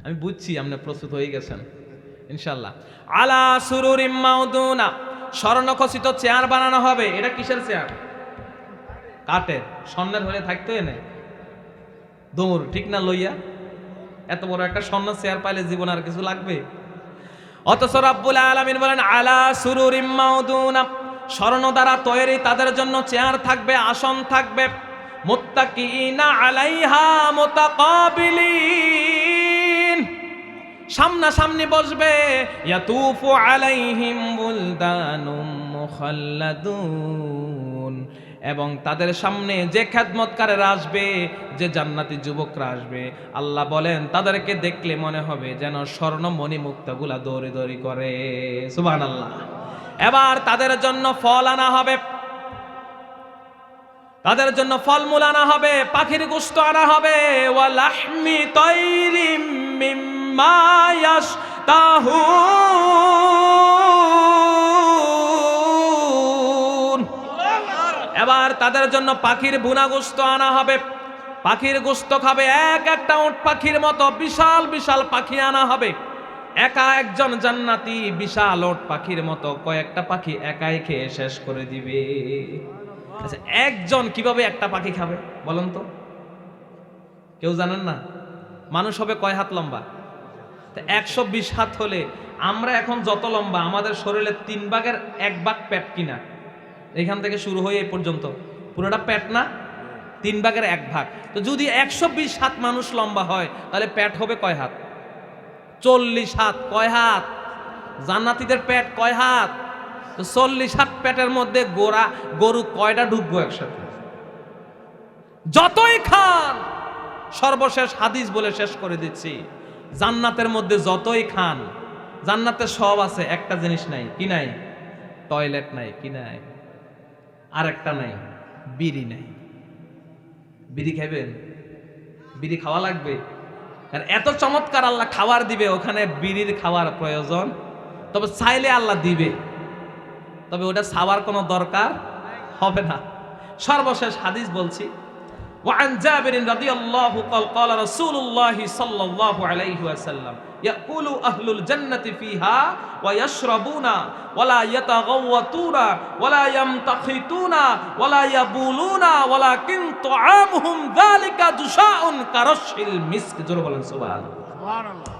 আমি বুঝছি আপনি প্রস্তুত হয়ে গেছেন ইনশাল্লাহ। আলা সুরুরিম মাউদুনা, স্বর্ণখচিত চেয়ার বানানো হবে। এটা কিসের চেয়ার? কাঠের। স্বর্ণের হলে থাকতো এনে দৌড়, ঠিক না লইয়া? এত বড় একটা স্বর্ণ চেয়ার পাইলে জীবন আর কিছু লাগবে? অথচ রাব্বুল আলামিন বলেন আলা সুরুরিম মাউদুনা, স্বর্ণ দ্বারা তৈরি তাদের জন্য চেয়ার থাকবে, আসন থাকবে। মুত্তাকিনা আলাইহা মুতাকাবিলিন, সামনাসামনি বসবে। ইয়াতুফু আলাইহিম বুলদানুম মুখাল্লাদুন, এবং তাদের সামনে যে খেদমতকারেরা আসবে, যে জান্নাতি যুবকরা আসবে, আল্লাহ বলেন তাদেরকে দেখলে মনে হবে যেন স্বর্ণ মণিমুক্তাগুলা দৌড়ি দৌড়ি করে। সুবহানাল্লাহ। এবার তাদের জন্য ফল আনা হবে, তাদের জন্য ফলমূল আনা হবে, পাখির গোশত আনা হবে। ওয়া লাহমি তাইরিম মিম্মা ইয়াশতাহুন, এবার তাদের জন্য পাখির বুনা গোশত আনা হবে। পাখির গোশত খাবে, এক একটা উট পাখির মতো বিশাল বিশাল পাখি আনা হবে। একা একজন জান্নাতি বিশাল উট পাখির মতো কয়েকটা পাখি একাই খেয়ে শেষ করে দিবে। আচ্ছা, একজন কিভাবে একটা পাখি খাবে বলেন তো? কেউ জানেন না? মানুষ হবে কয় হাত লম্বা? 120 হাত হলে আমরা এখন যত লম্বা, আমাদের শরীরের 3 ভাগের 1 ভাগ পেট কিনা, এখান থেকে শুরু হয়ে এই পর্যন্ত পুরোটা পেট না? 3 ভাগের 1 ভাগ। তো যদি 120 হাত মানুষ লম্বা হয়, তাহলে পেট হবে কয় হাত? 40 হাত। কয় হাত? জান্নাতীদের পেট কয় হাত? তো 40 হাত পেটের মধ্যে গরু কয়টা ঢুকবো একসাথে? যতই খান, সর্বশেষ হাদিস বলে শেষ করে দিচ্ছি, জান্নাতের মধ্যে যতই খান, জান্নাতে সব আছে, একটা জিনিস নাই। কি নাই? টয়লেট নাই। কি নাই? আরেকটা নাই, বিড়ি নাই। বিড়ি খাবেন? বিড়ি খাওয়া লাগবে, কারণ এত চমৎকার আল্লাহ খাবার দিবে, ওখানে বিড়ির খাওয়ার প্রয়োজন। তবে চাইলে আল্লাহ দিবে, তবে ওটা খাওয়ার কোনো দরকার হবে না। সর্বশেষ হাদিস বলছি, وعن جابر رضي الله قال قال رسول الله صلى الله عليه وسلم يأكل أهل الجنة فيها ويشربون ولا يتغوطون ولا يمتخطون ولا يبولون ولكن طعامهم ذلك جشاء كرش المسك। জোরে বলেন সুবহানাল্লাহ।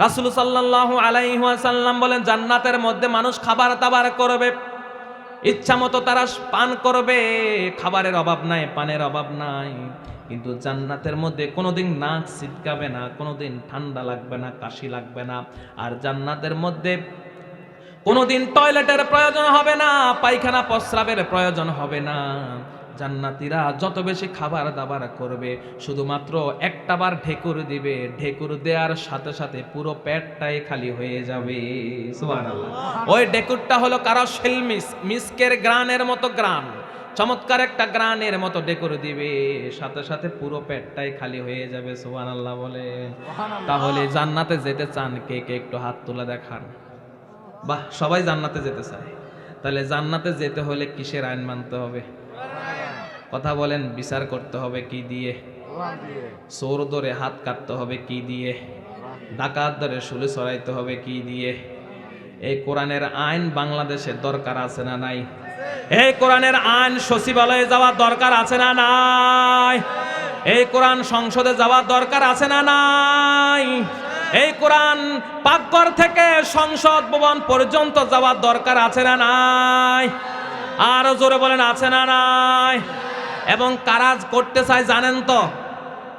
রাসূল সাল্লাল্লাহু আলাইহি ওয়াসাল্লাম বলেন, জান্নাতের মধ্যে মানুষ খাবার দাবার করবে, ইচ্ছা মতো তারা পান করবে, খাবারের অভাব নাই, পানের অভাব নাই। কিন্তু জান্নাতের মধ্যে কোনোদিন নাক ছিটকাবে না, কোনোদিন ঠান্ডা লাগবে না, কাশি লাগবে না। আর জান্নাতের মধ্যে কোনোদিন টয়লেটের প্রয়োজন হবে না, পায়খানা প্রস্রাবের প্রয়োজন হবে না। জান্নাতীরা যত বেশি খাবার দাবার করবে, শুধুমাত্র একটা বার ঢেকুর দিবে, ঢেকুর দেওয়ার সাথে সাথে পুরো পেটটাই খালি হয়ে যাবে। সুবহানাল্লাহ। ওই ঢেকুরটা হলো কারো শিলমিস, মিসকের গ্রানের মতো গ্রান, চমৎকার একটা গ্রানের মতো ঢেকুর দিবে, সাথে সাথে পুরো পেটটাই খালি হয়ে যাবে। সুবহানাল্লাহ বলে। তাহলে জান্নাতে যেতে চান কে কে? একটু হাত তুলে দেখান। বাহ, সবাই জান্নাতে যেতে চায়। তাহলে জান্নাতে যেতে হলে কিসের আইন মানতে হবে? কথা বলেন। বিচার করতে হবে কি দিয়ে? চোর ধরে হাত কাটতে হবে কি দিয়ে? ডাকাত ধরে শুলে চড়াইতে হবে কি দিয়ে? এই কোরআনের আইন বাংলাদেশে দরকার আছে না নাই? এই কোরআনের আইন সচিবালয়ে যাওয়ার দরকার আছে না নাই? এই কোরআন সংসদে যাওয়ার দরকার আছে না নাই? এই কোরআন পাকঘর থেকে সংসদ ভবন পর্যন্ত যাওয়ার দরকার আছে না নাই? আরো জোরে বলেন, আছে না নাই? এবং কারাজ করতে চায় জানেন তো?